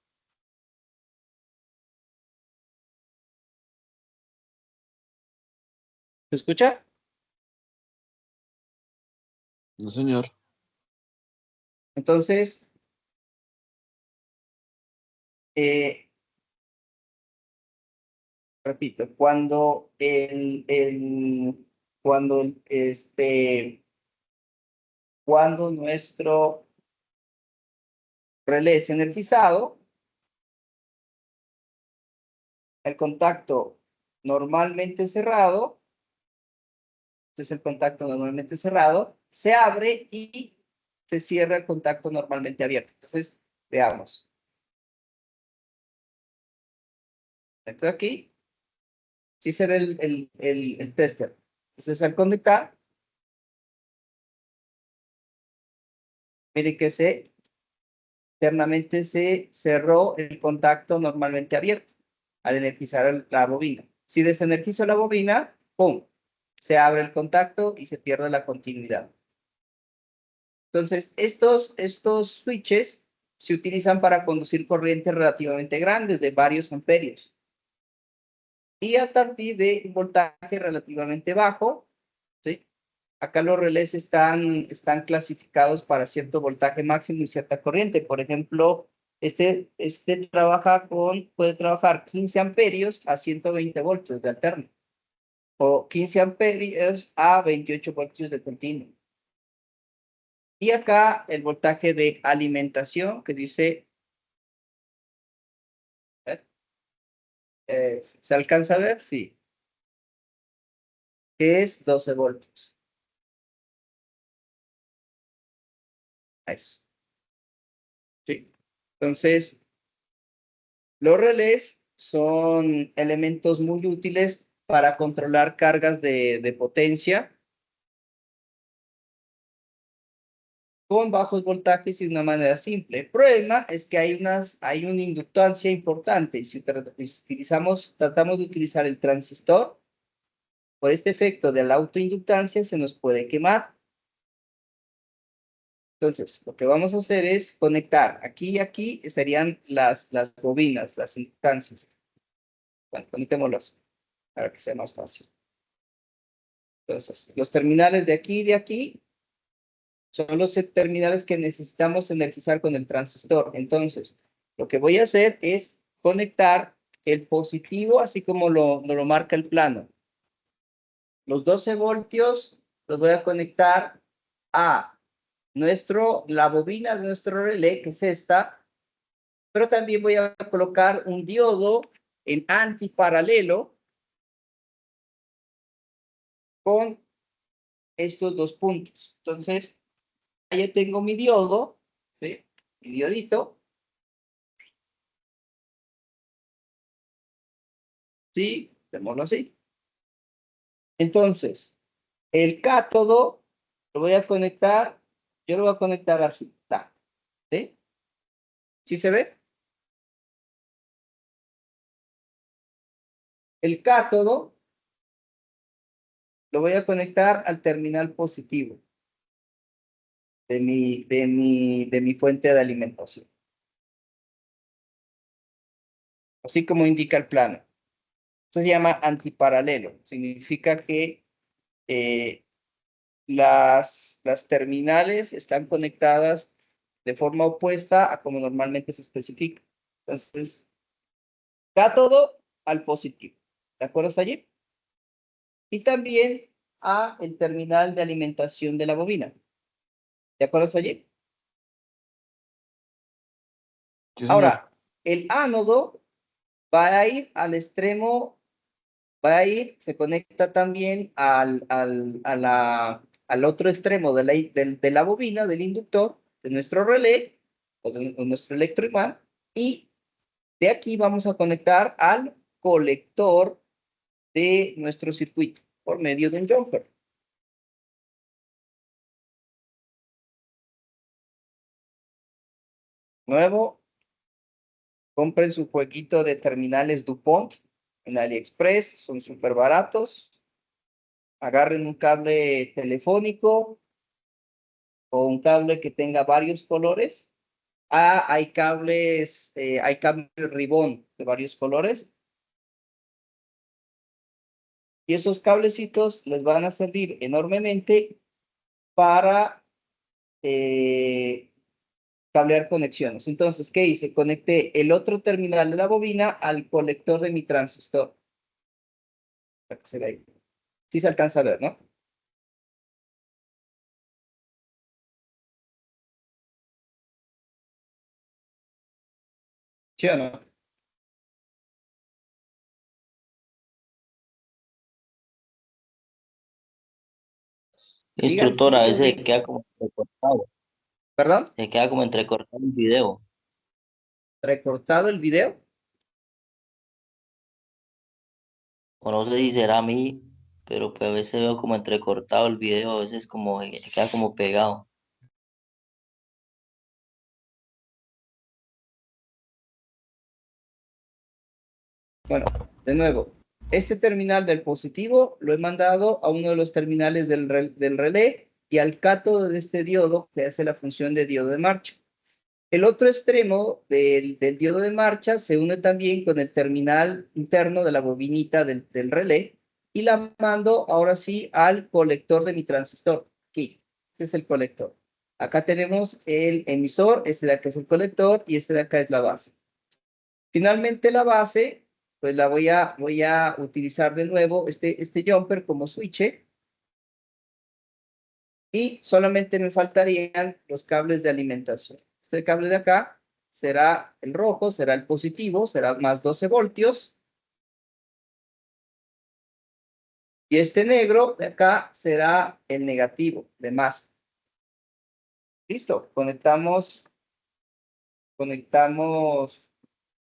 ¿Se escucha? No, señor. Entonces, repito, cuando nuestro relé es energizado, el contacto normalmente cerrado, este es el contacto normalmente cerrado, se abre y se cierra el contacto normalmente abierto. Entonces, veamos. Esto aquí, sí se ve el tester. Entonces, al conectar, mire que internamente se cerró el contacto normalmente abierto al energizar la bobina. Si desenergizo la bobina, ¡pum! Se abre el contacto y se pierde la continuidad. Entonces, estos switches se utilizan para conducir corrientes relativamente grandes de varios amperios. Y a partir de un voltaje relativamente bajo, ¿sí? Acá los relés están clasificados para cierto voltaje máximo y cierta corriente. Por ejemplo, este puede trabajar 15 amperios a 120 voltios de alterno. O 15 amperios a 28 voltios de continuo. Y acá el voltaje de alimentación que dice, ¿se alcanza a ver? Sí, que es 12 voltios. Eso. Sí. Entonces, los relés son elementos muy útiles para controlar cargas de potencia con bajos voltajes y de una manera simple. El problema es que hay una inductancia importante. Si tratamos de utilizar el transistor, por este efecto de la autoinductancia se nos puede quemar. Entonces, lo que vamos a hacer es conectar aquí y aquí estarían las bobinas, las inductancias. Bueno, conectémoslos para que sea más fácil. Entonces, los terminales de aquí y de aquí son los terminales que necesitamos energizar con el transistor. Entonces, lo que voy a hacer es conectar el positivo, así como nos lo marca el plano. Los 12 voltios los voy a conectar a la bobina de nuestro relé, que es esta, pero también voy a colocar un diodo en antiparalelo con estos dos puntos. Entonces, ya tengo mi diodo, ¿sí? Mi diodito, ¿sí? Démoslo así. Entonces, el cátodo lo voy a conectar, yo lo voy a conectar así, ¿sí? ¿Sí se ve? El cátodo lo voy a conectar al terminal positivo de mi fuente de alimentación. Así como indica el plano. Esto se llama antiparalelo. Significa que las terminales están conectadas de forma opuesta a como normalmente se especifica. Entonces, cátodo al positivo. ¿De acuerdo hasta allí? Y también a el terminal de alimentación de la bobina. ¿De acuerdo hasta allí? Sí, señor. Ahora, el ánodo va a ir al extremo, va a ir, se conecta también al otro extremo de la bobina, del inductor, de nuestro relé, o nuestro electroimán, y de aquí vamos a conectar al colector de nuestro circuito por medio de un jumper. Nuevo, compren su jueguito de terminales DuPont en AliExpress, son súper baratos. Agarren un cable telefónico o un cable que tenga varios colores. Hay cables Ribón de varios colores. Y esos cablecitos les van a servir enormemente para cablear conexiones. Entonces, ¿qué hice? Conecté el otro terminal de la bobina al colector de mi transistor. Para que se vea ahí. Sí se alcanza a ver, ¿no? ¿Sí o no? Digan Instructora, sí a o veces se digan. queda como entrecortado. ¿Perdón? Se queda como entrecortado el video. ¿Recortado el video? O no sé si será a mí, pero pues a veces veo como entrecortado el video, a veces como se queda como pegado. Bueno, de nuevo, este terminal del positivo lo he mandado a uno de los terminales del relé y al cátodo de este diodo que hace la función de diodo de marcha. El otro extremo del diodo de marcha se une también con el terminal interno de la bobinita del relé y la mando ahora sí al colector de mi transistor. Aquí, este es el colector. Acá tenemos el emisor, este de acá es el colector y este de acá es la base. Finalmente la base, pues la voy a utilizar de nuevo este jumper como switch y solamente me faltarían los cables de alimentación. Este cable de acá será el rojo, será el positivo, será más 12 voltios. Y este negro de acá será el negativo de más. Listo, conectamos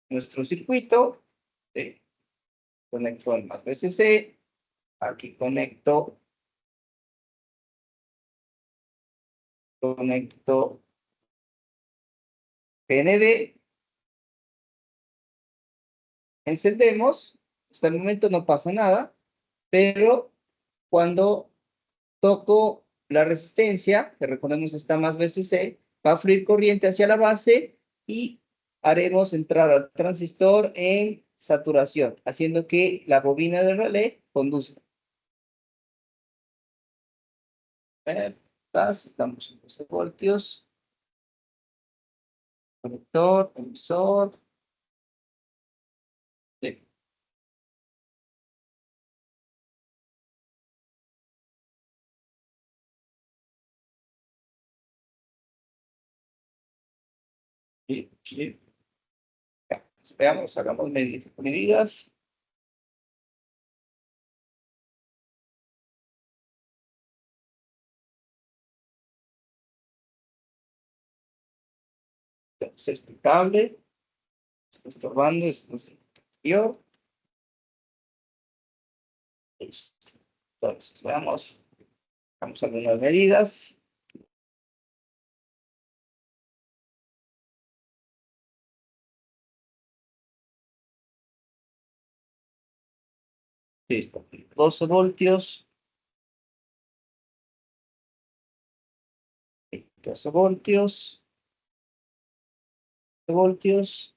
nuestro circuito. Conecto el más VCC. Aquí conecto PND. Encendemos. Hasta el momento no pasa nada, pero cuando toco la resistencia, que recordemos está más VCC, va a fluir corriente hacia la base y haremos entrar al transistor en saturación, haciendo que la bobina del relé conduzca. Estamos en 12 voltios. Conector, emisor. Sí. Sí, sí. Ya, veamos, hagamos medidas. Entonces, este cable está estorbando, es nuestro interior. Listo. Entonces, veamos, hagamos algunas medidas. Listo. 12 voltios. 12 voltios. 12 voltios.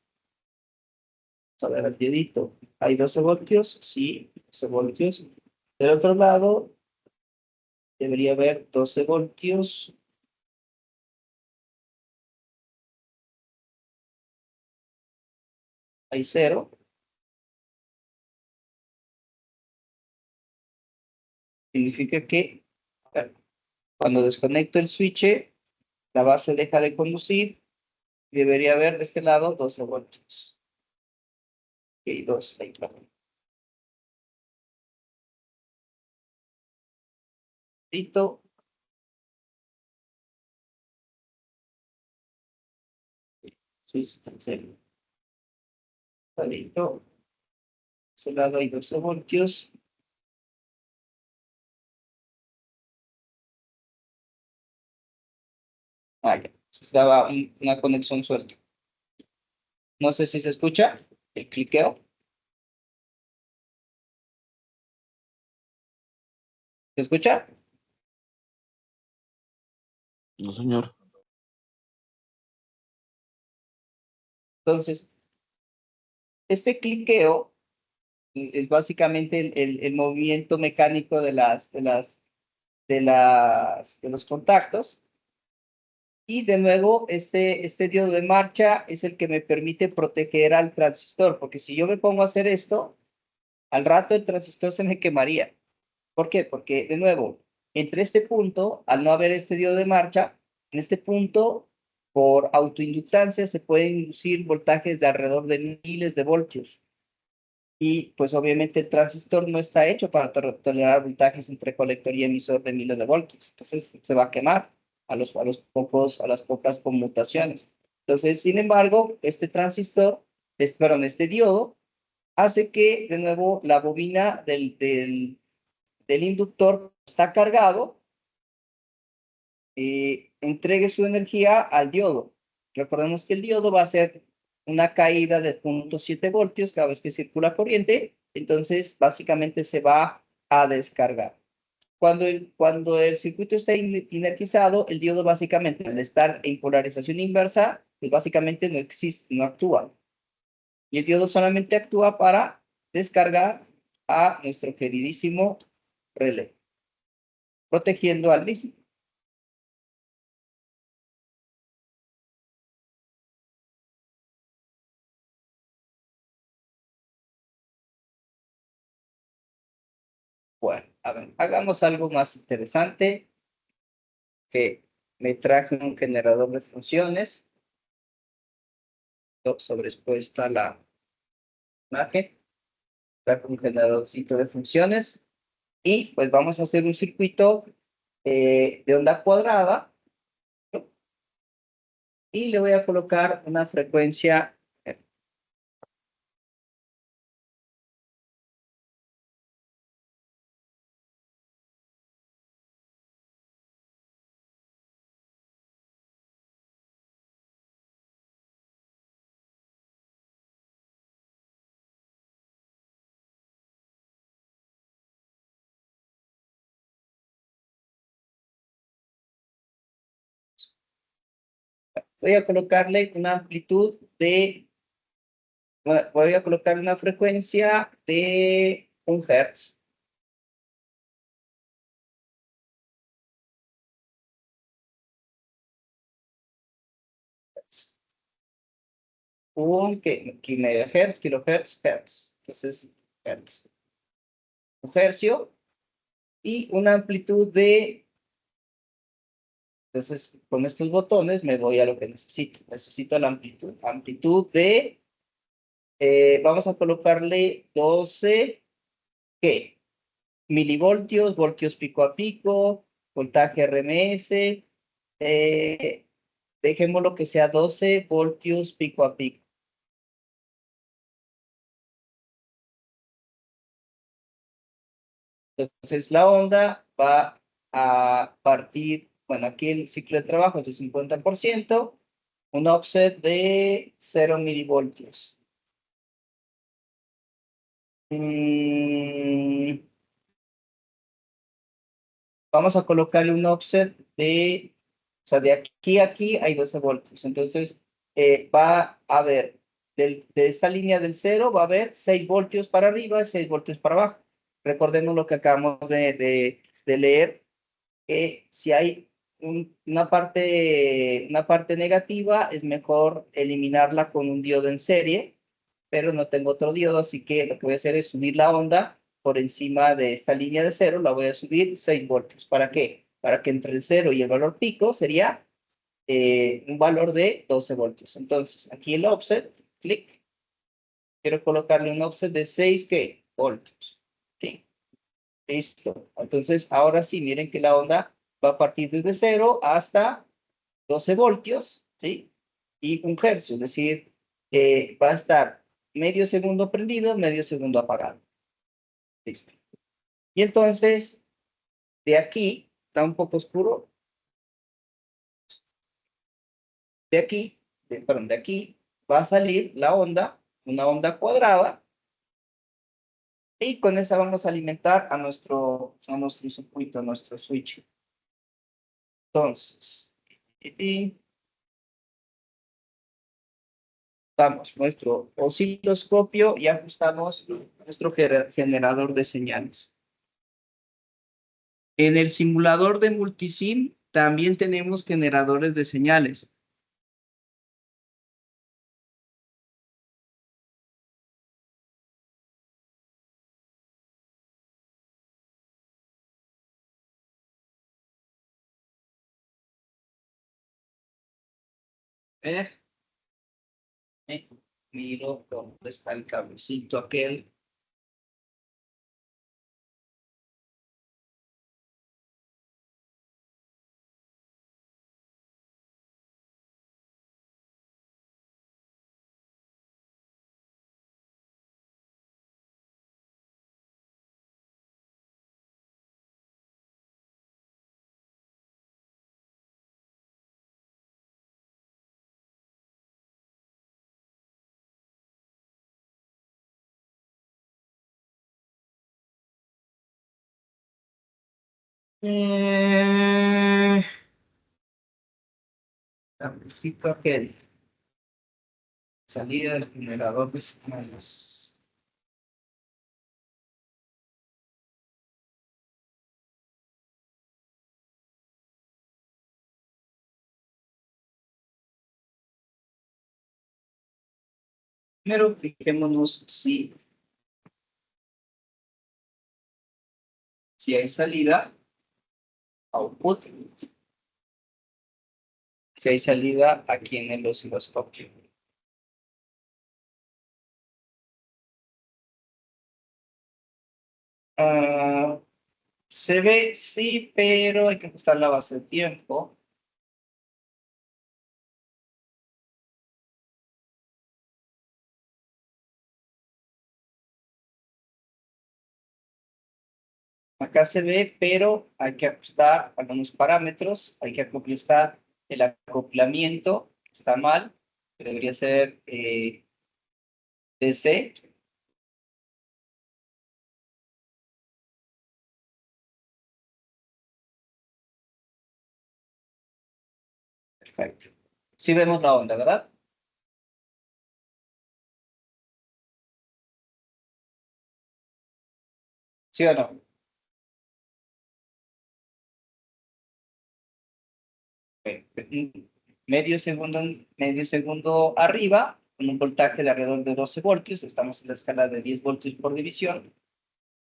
Vamos a ver el dedito. ¿Hay 12 voltios? Sí, 12 voltios. Del otro lado, debería haber 12 voltios. Hay 0. Significa que cuando desconecto el switch, la base deja de conducir Debería haber de este lado 12 voltios. Ok, 2, ahí, perdón. Listo. Sí, sí, sí. Listo. De este lado hay 12 voltios. Ah, ya. Estaba una conexión suelta. No sé si se escucha el cliqueo. ¿Se escucha? No, señor. Entonces, este cliqueo es básicamente el movimiento mecánico de los contactos. Y de nuevo, este diodo de marcha es el que me permite proteger al transistor, porque si yo me pongo a hacer esto, al rato el transistor se me quemaría. ¿Por qué? Porque, de nuevo, entre este punto, al no haber este diodo de marcha, en este punto, por autoinductancia, se pueden inducir voltajes de alrededor de miles de voltios. Y pues obviamente el transistor no está hecho para tolerar voltajes entre colector y emisor de miles de voltios. Entonces se va a quemar a las pocas conmutaciones. Entonces, sin embargo, este transistor, este diodo, hace que de nuevo la bobina del inductor está cargado, entregue su energía al diodo. Recordemos que el diodo va a hacer una caída de 0.7 voltios cada vez que circula corriente, entonces básicamente se va a descargar. Cuando el circuito está inertizado, el diodo básicamente al estar en polarización inversa, pues básicamente no existe, no actúa. Y el diodo solamente actúa para descargar a nuestro queridísimo relé, protegiendo al mismo. Bueno, a ver, hagamos algo más interesante, que me traje un generador de funciones, sobreexpuesta la imagen, traje un generadorcito de funciones, y pues vamos a hacer un circuito de onda cuadrada, y le voy a colocar una frecuencia. Voy a colocarle una amplitud de, voy a colocar una frecuencia de 1 Hz. Megahertz, kilohertz, hertz. Entonces, hertz. 1 hercio y una amplitud de, entonces, con estos botones me voy a lo que necesito. Necesito la amplitud. Amplitud de, vamos a colocarle 12, ¿qué? Milivoltios, voltios pico a pico, voltaje RMS, dejémoslo que sea 12 voltios pico a pico. Entonces la onda va a partir, bueno, aquí el ciclo de trabajo es de 50%, un offset de 0 milivoltios. Vamos a colocarle un offset de, o sea, de aquí a aquí hay 12 voltios. Entonces va a haber, de esta línea del 0 va a haber 6 voltios para arriba y 6 voltios para abajo. Recordemos lo que acabamos de leer, que si hay una parte negativa, es mejor eliminarla con un diodo en serie, pero no tengo otro diodo, así que lo que voy a hacer es subir la onda por encima de esta línea de 0, la voy a subir 6 voltios. ¿Para qué? Para que entre el 0 y el valor pico sería un valor de 12 voltios. Entonces, aquí el offset, clic, quiero colocarle un offset de 6 ¿qué? Voltios. ¿Sí? Listo. Entonces, ahora sí, miren que la onda va a partir desde 0 hasta 12 voltios, ¿sí? Y 1 hercio, es decir, va a estar medio segundo prendido, medio segundo apagado. Listo. Y entonces, de aquí, está un poco oscuro, perdón, de aquí va a salir la onda, una onda cuadrada, y con esa vamos a alimentar a nuestro circuito, a nuestro switch. Entonces, ajustamos nuestro osciloscopio y ajustamos nuestro generador de señales. En el simulador de multisim también tenemos generadores de señales. Eh, Miro dónde está el cablecito aquel. Cablecito aquel. Salida del generador de señales. Primero fijémonos si hay salida, output, si hay salida aquí en el osciloscopio. Se ve, sí, pero hay que ajustar la base de tiempo. Acá se ve, pero hay que ajustar algunos parámetros. Hay que ajustar el acoplamiento, está mal, debería ser DC. Perfecto. Sí vemos la onda, ¿verdad? ¿Sí o no? Medio segundo arriba, con un voltaje de alrededor de 12 voltios. Estamos en la escala de 10 voltios por división.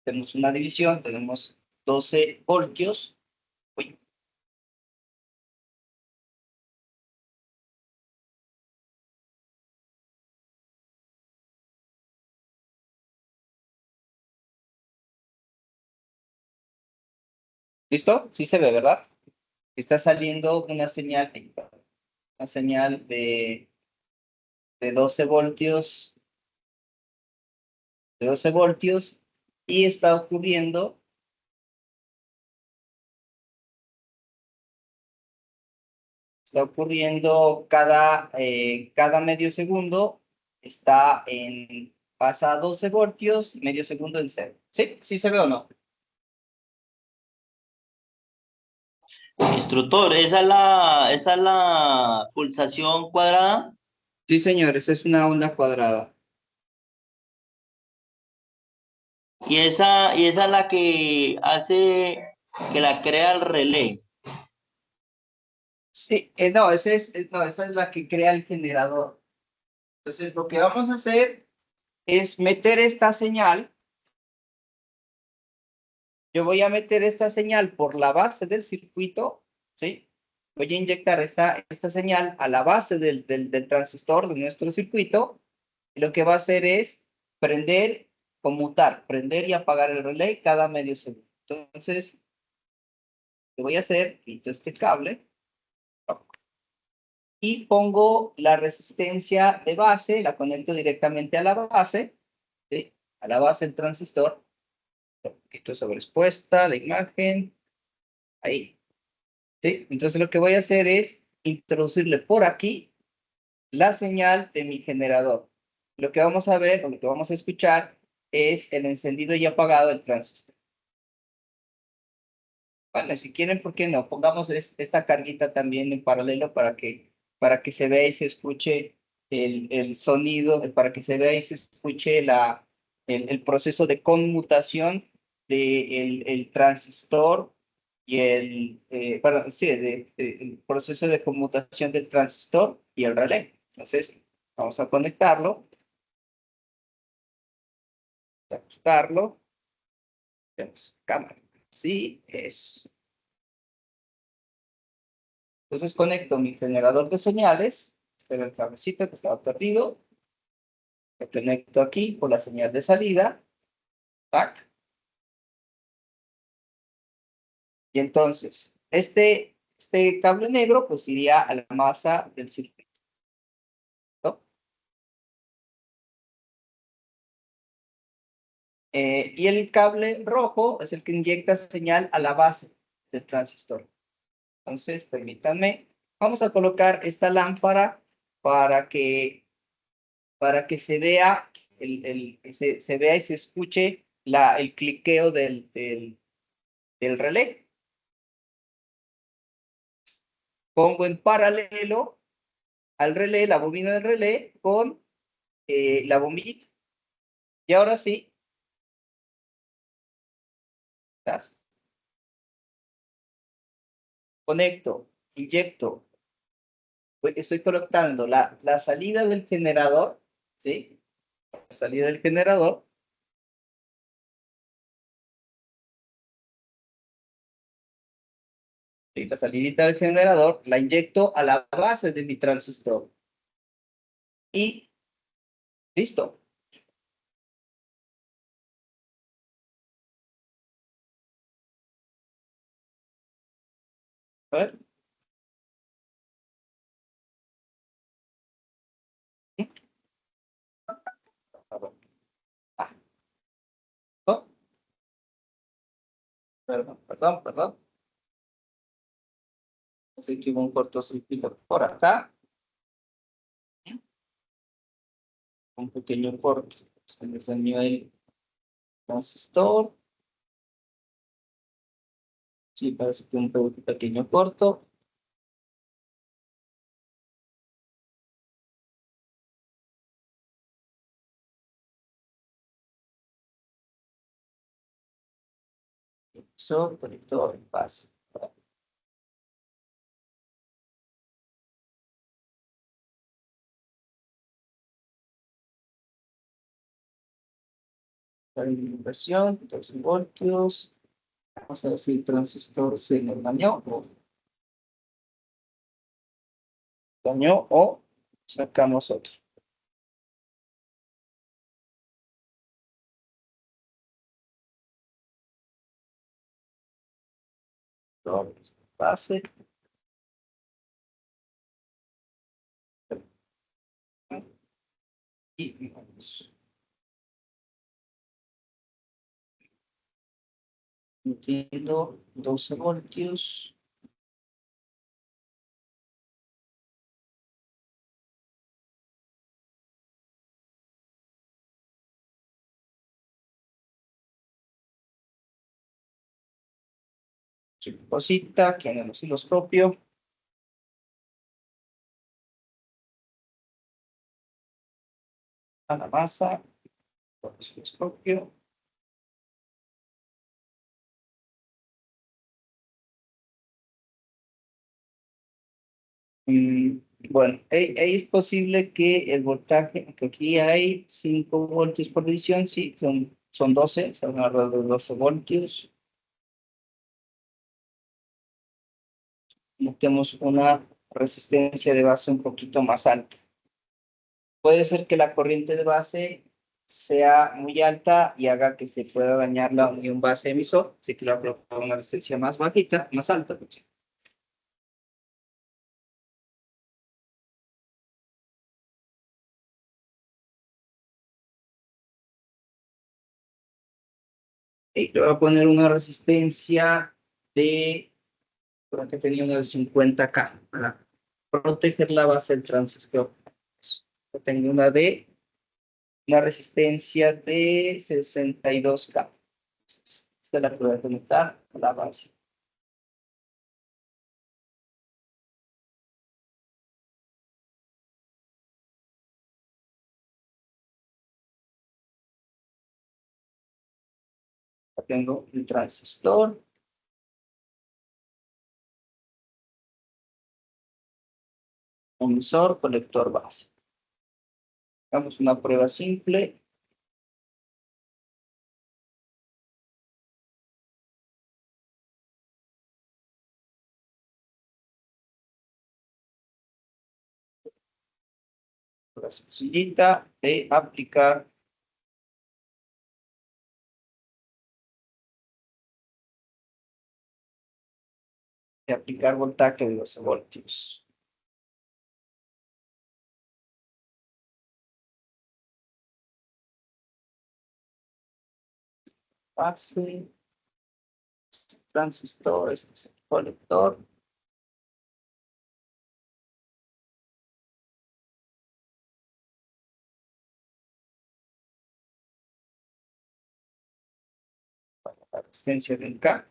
Tenemos una división, tenemos 12 voltios. Uy. ¿Listo? Sí se ve, ¿verdad? Está saliendo una señal de 12 voltios, y está ocurriendo cada medio segundo, pasa a 12 voltios, medio segundo en 0. ¿Sí? ¿Sí se ve o no? Instructor, esa es la pulsación cuadrada. Sí, señores, es una onda cuadrada. Y esa es la que hace que la crea el relé. Sí, no, esa es la que crea el generador. Entonces, lo que vamos a hacer es meter esta señal. Yo voy a meter esta señal por la base del circuito, ¿sí? voy a inyectar esta señal a la base del transistor de nuestro circuito, y lo que va a hacer es prender, conmutar, prender y apagar el relé cada medio segundo. Entonces, lo que voy a hacer, quito este cable, y pongo la resistencia de base, la conecto directamente a la base, ¿sí? A la base del transistor. Un poquito sobreexpuesta la imagen, ahí. ¿Sí? Entonces lo que voy a hacer es introducirle por aquí la señal de mi generador. Lo que vamos a ver, o lo que vamos a escuchar, es el encendido y apagado del transistor. Bueno, si quieren, ¿por qué no? Pongamos esta carguita también en paralelo para que se vea y se escuche el sonido, para que se vea y se escuche el proceso de conmutación del el transistor y sí, el proceso de conmutación del transistor y el relé. Entonces, vamos a conectarlo, ajustarlo, tenemos cámara. Sí, es. Entonces conecto mi generador de señales, este era el cablecito que estaba perdido, lo conecto aquí por la señal de salida, tac, y entonces este cable negro pues iría a la masa del circuito, ¿no? Y el cable rojo es el que inyecta señal a la base del transistor. Entonces, permítanme, vamos a colocar esta lámpara para que se vea se vea y se escuche el cliqueo del relé. Pongo en paralelo al relé, la bobina del relé, con la bombillita. Y ahora sí, conecto, inyecto, estoy conectando la salida del generador, ¿sí? La salida del generador. ¿Sí? La salidita del generador la inyecto a la base de mi transistor. Y listo. A ver. Ah, no. Perdón. Así que hubo un cortocircuito por acá. Un pequeño corte. Se me dañó el transistor. Sí, parece que un pequeño corto. Eso, conector en base. La inversión, 12 voltios. Vamos a ver si el transistor se nos dañó o sacamos otro. Base. Y vamos. Entiendo, 12 voltios. Cosita, aquí en el osciloscopio. A la masa, osciloscopio. Bueno, es posible que el voltaje, que aquí hay 5 voltios por división, sí, son 12, son alrededor de 12 voltios. metemos una resistencia de base un poquito más alta. Puede ser que la corriente de base sea muy alta y haga que se pueda dañar la unión base emisor, así que le voy a colocar una resistencia más bajita, más alta. Y le voy a poner una resistencia de, por aquí tenía una de 50K, para proteger la base del transistor. Tengo una resistencia de 62K. Esta la que voy a conectar a la base. Tengo un transistor. Emisor, colector base. Hagamos una prueba simple. Prueba sencillita de aplicar. De aplicar voltaje de 12 voltios. Base. Transistor, este es el colector. La resistencia del K.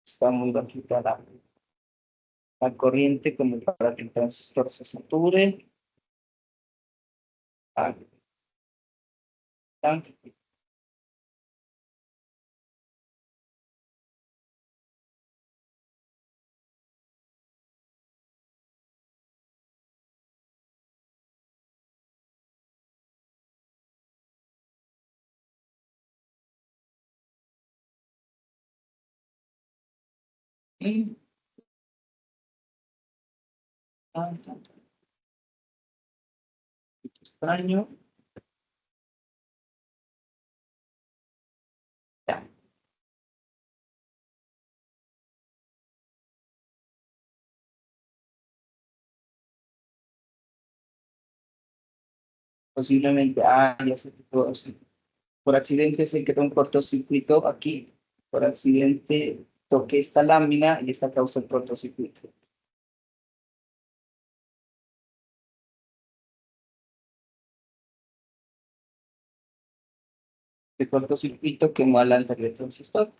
Está muy bajita la corriente como para que el transistor se sature. Ah, y extraño. Ya. Posiblemente, ya se quitó. Por accidente se quedó un cortocircuito aquí. Por accidente toqué esta lámina y esta causa el cortocircuito. El cortocircuito quemó al anterior transistor.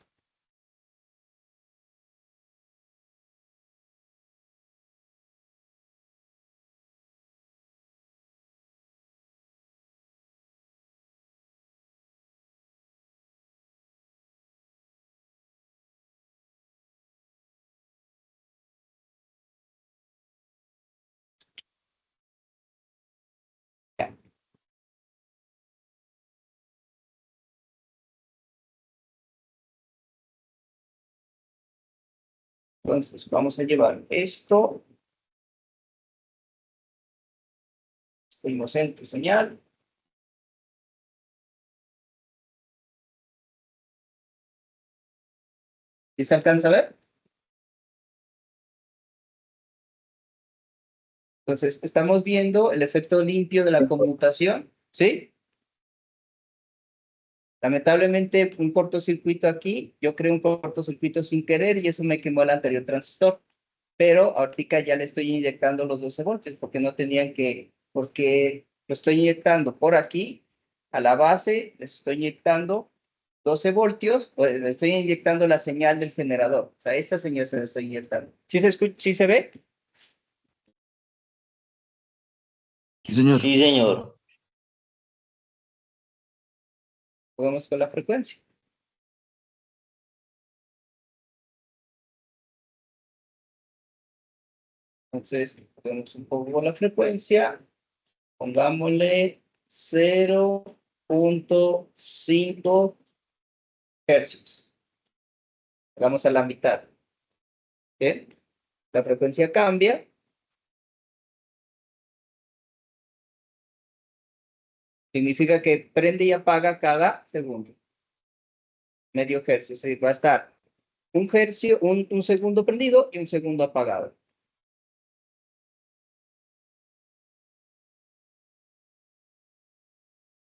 Ya. Entonces, vamos a llevar esto. Inocente señal. ¿Sí se alcanza a ver? Entonces, estamos viendo el efecto limpio de la conmutación, ¿sí? Lamentablemente, un cortocircuito aquí, yo creo un cortocircuito sin querer y eso me quemó el anterior transistor. Pero ahorita ya le estoy inyectando los 12 voltios porque no tenían porque lo estoy inyectando por aquí, a la base, les estoy inyectando 12 voltios, pues le estoy inyectando la señal del generador. O sea, esta señal se la estoy inyectando. ¿Sí se escucha? ¿Sí se ve? Sí, señor. Sí, señor. Jugamos con la frecuencia. Entonces, jugamos un poco con la frecuencia. Pongámosle 0.5 hercios. Hagamos a la mitad. ¿Bien? La frecuencia cambia. Significa que prende y apaga cada segundo. Medio hercio. Es decir, va a estar un hercio, un segundo prendido y un segundo apagado.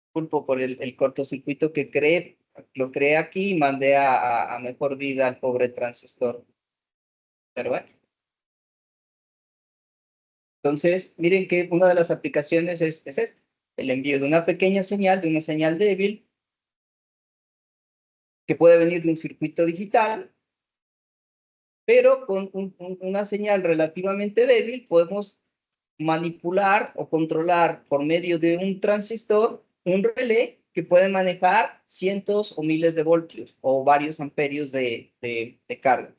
Disculpo por el cortocircuito que lo creé aquí y mandé a mejor vida al pobre transistor. Pero bueno. Entonces, miren que una de las aplicaciones es esta, el envío de una pequeña señal, de una señal débil, que puede venir de un circuito digital, pero con una señal relativamente débil podemos manipular o controlar por medio de un transistor un relé que puede manejar cientos o miles de voltios o varios amperios de carga.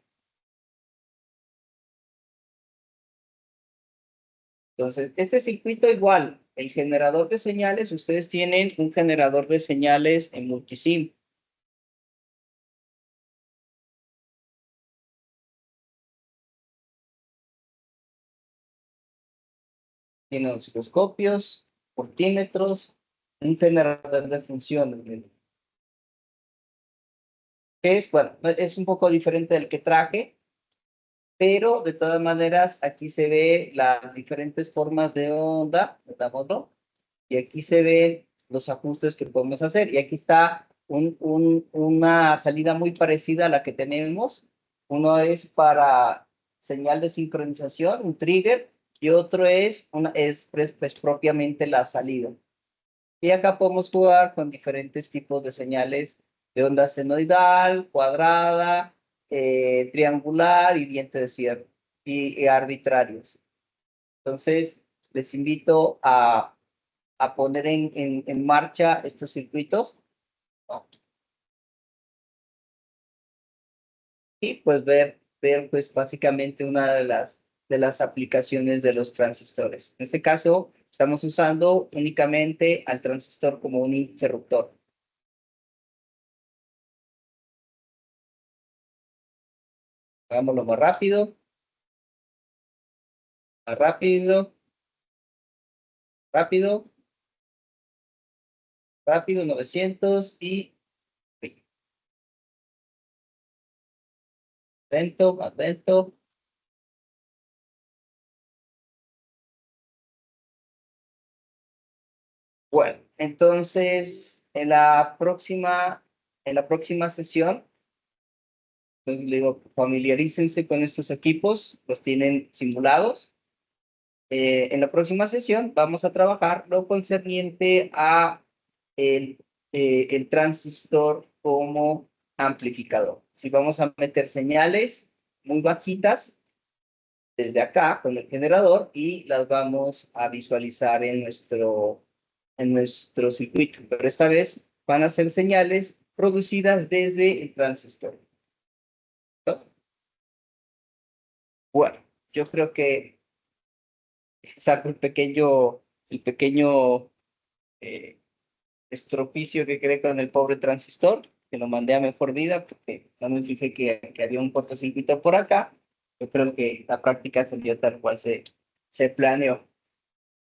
Entonces, este circuito igual, el generador de señales, ustedes tienen un generador de señales en multisim. Tienen osciloscopios, voltímetros, un generador de funciones. Bueno, es un poco diferente del que traje, pero de todas maneras aquí se ve las diferentes formas de onda, ¿no? Y aquí se ven los ajustes que podemos hacer. Y aquí está una salida muy parecida a la que tenemos. Uno es para señal de sincronización, un trigger, y otro es pues, propiamente la salida. Y acá podemos jugar con diferentes tipos de señales de onda senoidal, cuadrada, triangular y diente de cierre, y arbitrarios. Entonces, les invito a poner en marcha estos circuitos, ¿no? Y pues ver pues básicamente una de las aplicaciones de los transistores. En este caso, estamos usando únicamente al transistor como un interruptor. Hagámoslo más rápido, más rápido, rápido, rápido, 900 y lento, más lento. Bueno, entonces en la próxima sesión, entonces le digo, familiarícense con estos equipos, los tienen simulados. En la próxima sesión vamos a trabajar lo concerniente a el transistor como amplificador. Si vamos a meter señales muy bajitas desde acá con el generador y las vamos a visualizar en nuestro circuito. Pero esta vez van a ser señales producidas desde el transistor. ¿No? Bueno, yo creo que saco el pequeño estropicio que creé con el pobre transistor, que lo mandé a mejor vida, porque no me fijé que había un cortocircuito por acá. Yo creo que la práctica salió tal cual se planeó.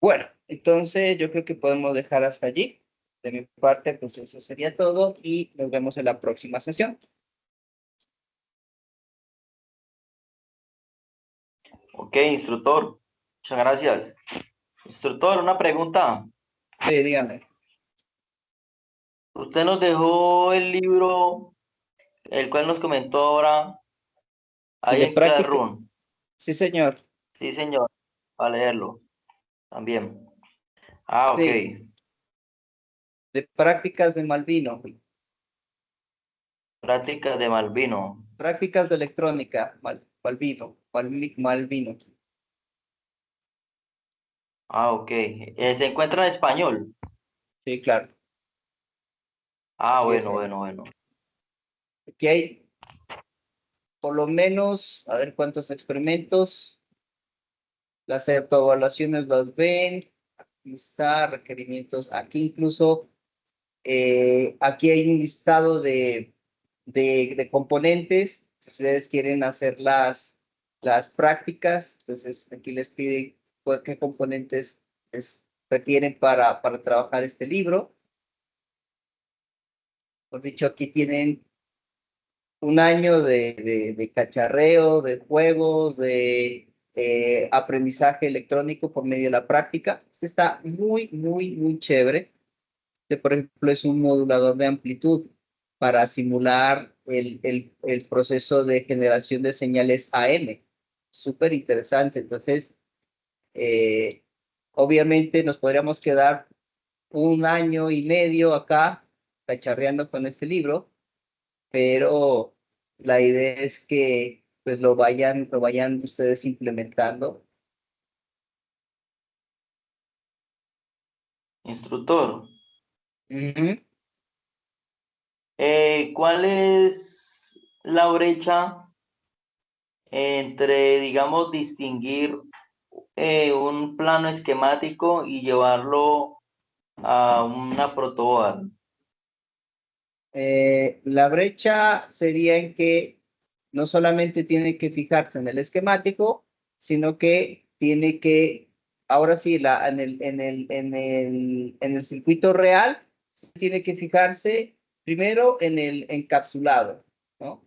Bueno, entonces yo creo que podemos dejar hasta allí. De mi parte, pues eso sería todo y nos vemos en la próxima sesión. Ok, instructor. Muchas gracias. Instructor, una pregunta. Sí, dígame. Usted nos dejó el libro, el cual nos comentó ahora, ¿Y ahí de en práctica? Classroom. Sí, señor. Sí, señor. Para leerlo también. Ah, ok. Sí, de prácticas de Malvino. Prácticas de Malvino. Prácticas de electrónica, Malvino. Ah, ok. Se encuentra en español. Sí, claro. Ah, Aquí bueno, está. bueno, bueno. Aquí hay por lo menos, a ver cuántos experimentos. Las autoevaluaciones las ven. Aquí está, requerimientos. Aquí incluso, aquí hay un listado de componentes. Si ustedes quieren hacerlas las prácticas. Entonces, aquí les pide qué componentes requieren para trabajar este libro. Por dicho, aquí tienen un año de cacharreo, de juegos, de aprendizaje electrónico por medio de la práctica. Este está muy, muy, muy chévere. Este, por ejemplo, es un modulador de amplitud para simular el proceso de generación de señales AM. Súper interesante. Entonces, eh, obviamente nos podríamos quedar un año y medio acá cacharreando con este libro, pero la idea es que pues lo vayan ustedes implementando. Instructor, Ujú. ¿cuál es la brecha entre, digamos, distinguir un plano esquemático y llevarlo a una protoboard? La brecha sería en que no solamente tiene que fijarse en el esquemático, sino que tiene que, ahora sí, en el circuito real, tiene que fijarse primero en el encapsulado, ¿no?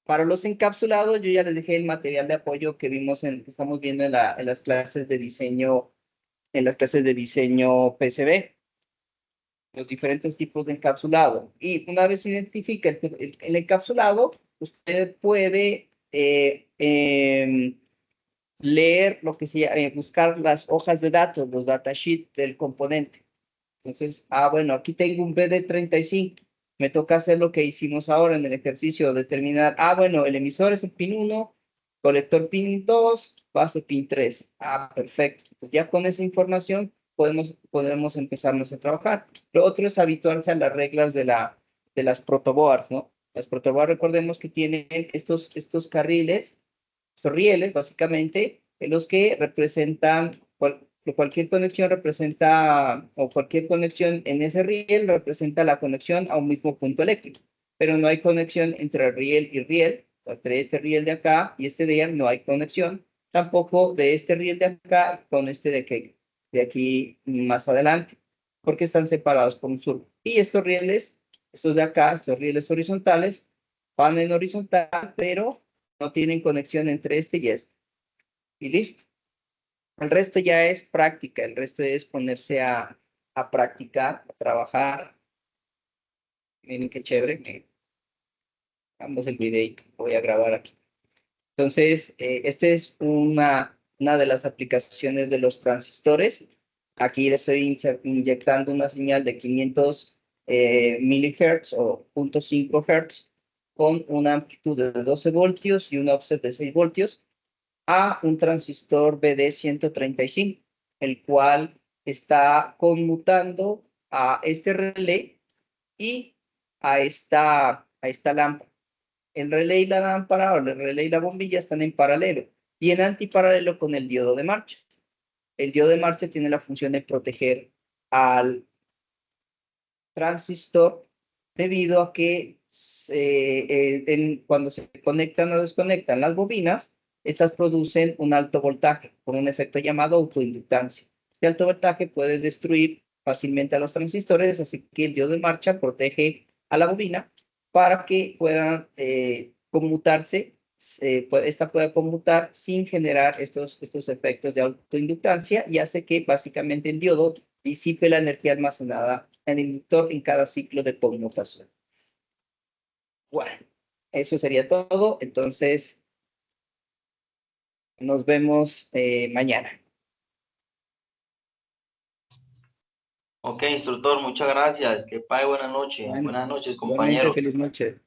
Para los encapsulados, yo ya les dejé el material de apoyo que que estamos viendo en las clases de diseño, en las clases de diseño PCB, los diferentes tipos de encapsulado. Y una vez identifica el encapsulado, usted puede leer lo que se llama, buscar las hojas de datos, los datasheets del componente. Entonces, bueno, aquí tengo un BD35. Me toca hacer lo que hicimos ahora en el ejercicio, determinar, bueno, el emisor es el pin 1, colector pin 2, base pin 3. Perfecto. Pues ya con esa información podemos empezarnos a trabajar. Lo otro es habituarse a las reglas de las protoboards, ¿no? Las protoboards, recordemos que tienen estos carriles, estos rieles, básicamente, en los que representan que cualquier conexión representa, o cualquier conexión en ese riel representa la conexión a un mismo punto eléctrico, pero no hay conexión entre riel y riel, entre este riel de acá y este de allá no hay conexión, tampoco de este riel de acá con este de aquí más adelante, porque están separados por un surco. Y estos rieles, estos de acá, estos rieles horizontales, van en horizontal, pero no tienen conexión entre este y este. Y listo. El resto ya es práctica, el resto es ponerse a practicar, a trabajar. Miren qué chévere, vamos el videito, voy a grabar aquí. Entonces, esta es una de las aplicaciones de los transistores. Aquí le estoy inyectando una señal de 500 milihertz o 0.5 hertz con una amplitud de 12 voltios y un offset de 6 voltios a un transistor BD135, el cual está conmutando a este relé y a esta lámpara. El relé y la lámpara, o el relé y la bombilla están en paralelo y en antiparalelo con el diodo de marcha. El diodo de marcha tiene la función de proteger al transistor debido a que cuando se conectan o desconectan las bobinas, estas producen un alto voltaje por un efecto llamado autoinductancia. Este alto voltaje puede destruir fácilmente a los transistores, así que el diodo de marcha protege a la bobina para que puedan conmutarse, esta pueda conmutar sin generar estos efectos de autoinductancia y hace que básicamente el diodo disipe la energía almacenada en el inductor en cada ciclo de conmutación. Bueno, eso sería todo. Entonces, nos vemos mañana. Ok, instructor, muchas gracias. Que pague buena noche. Bueno, Buenas noches, igualmente, compañero. feliz noche.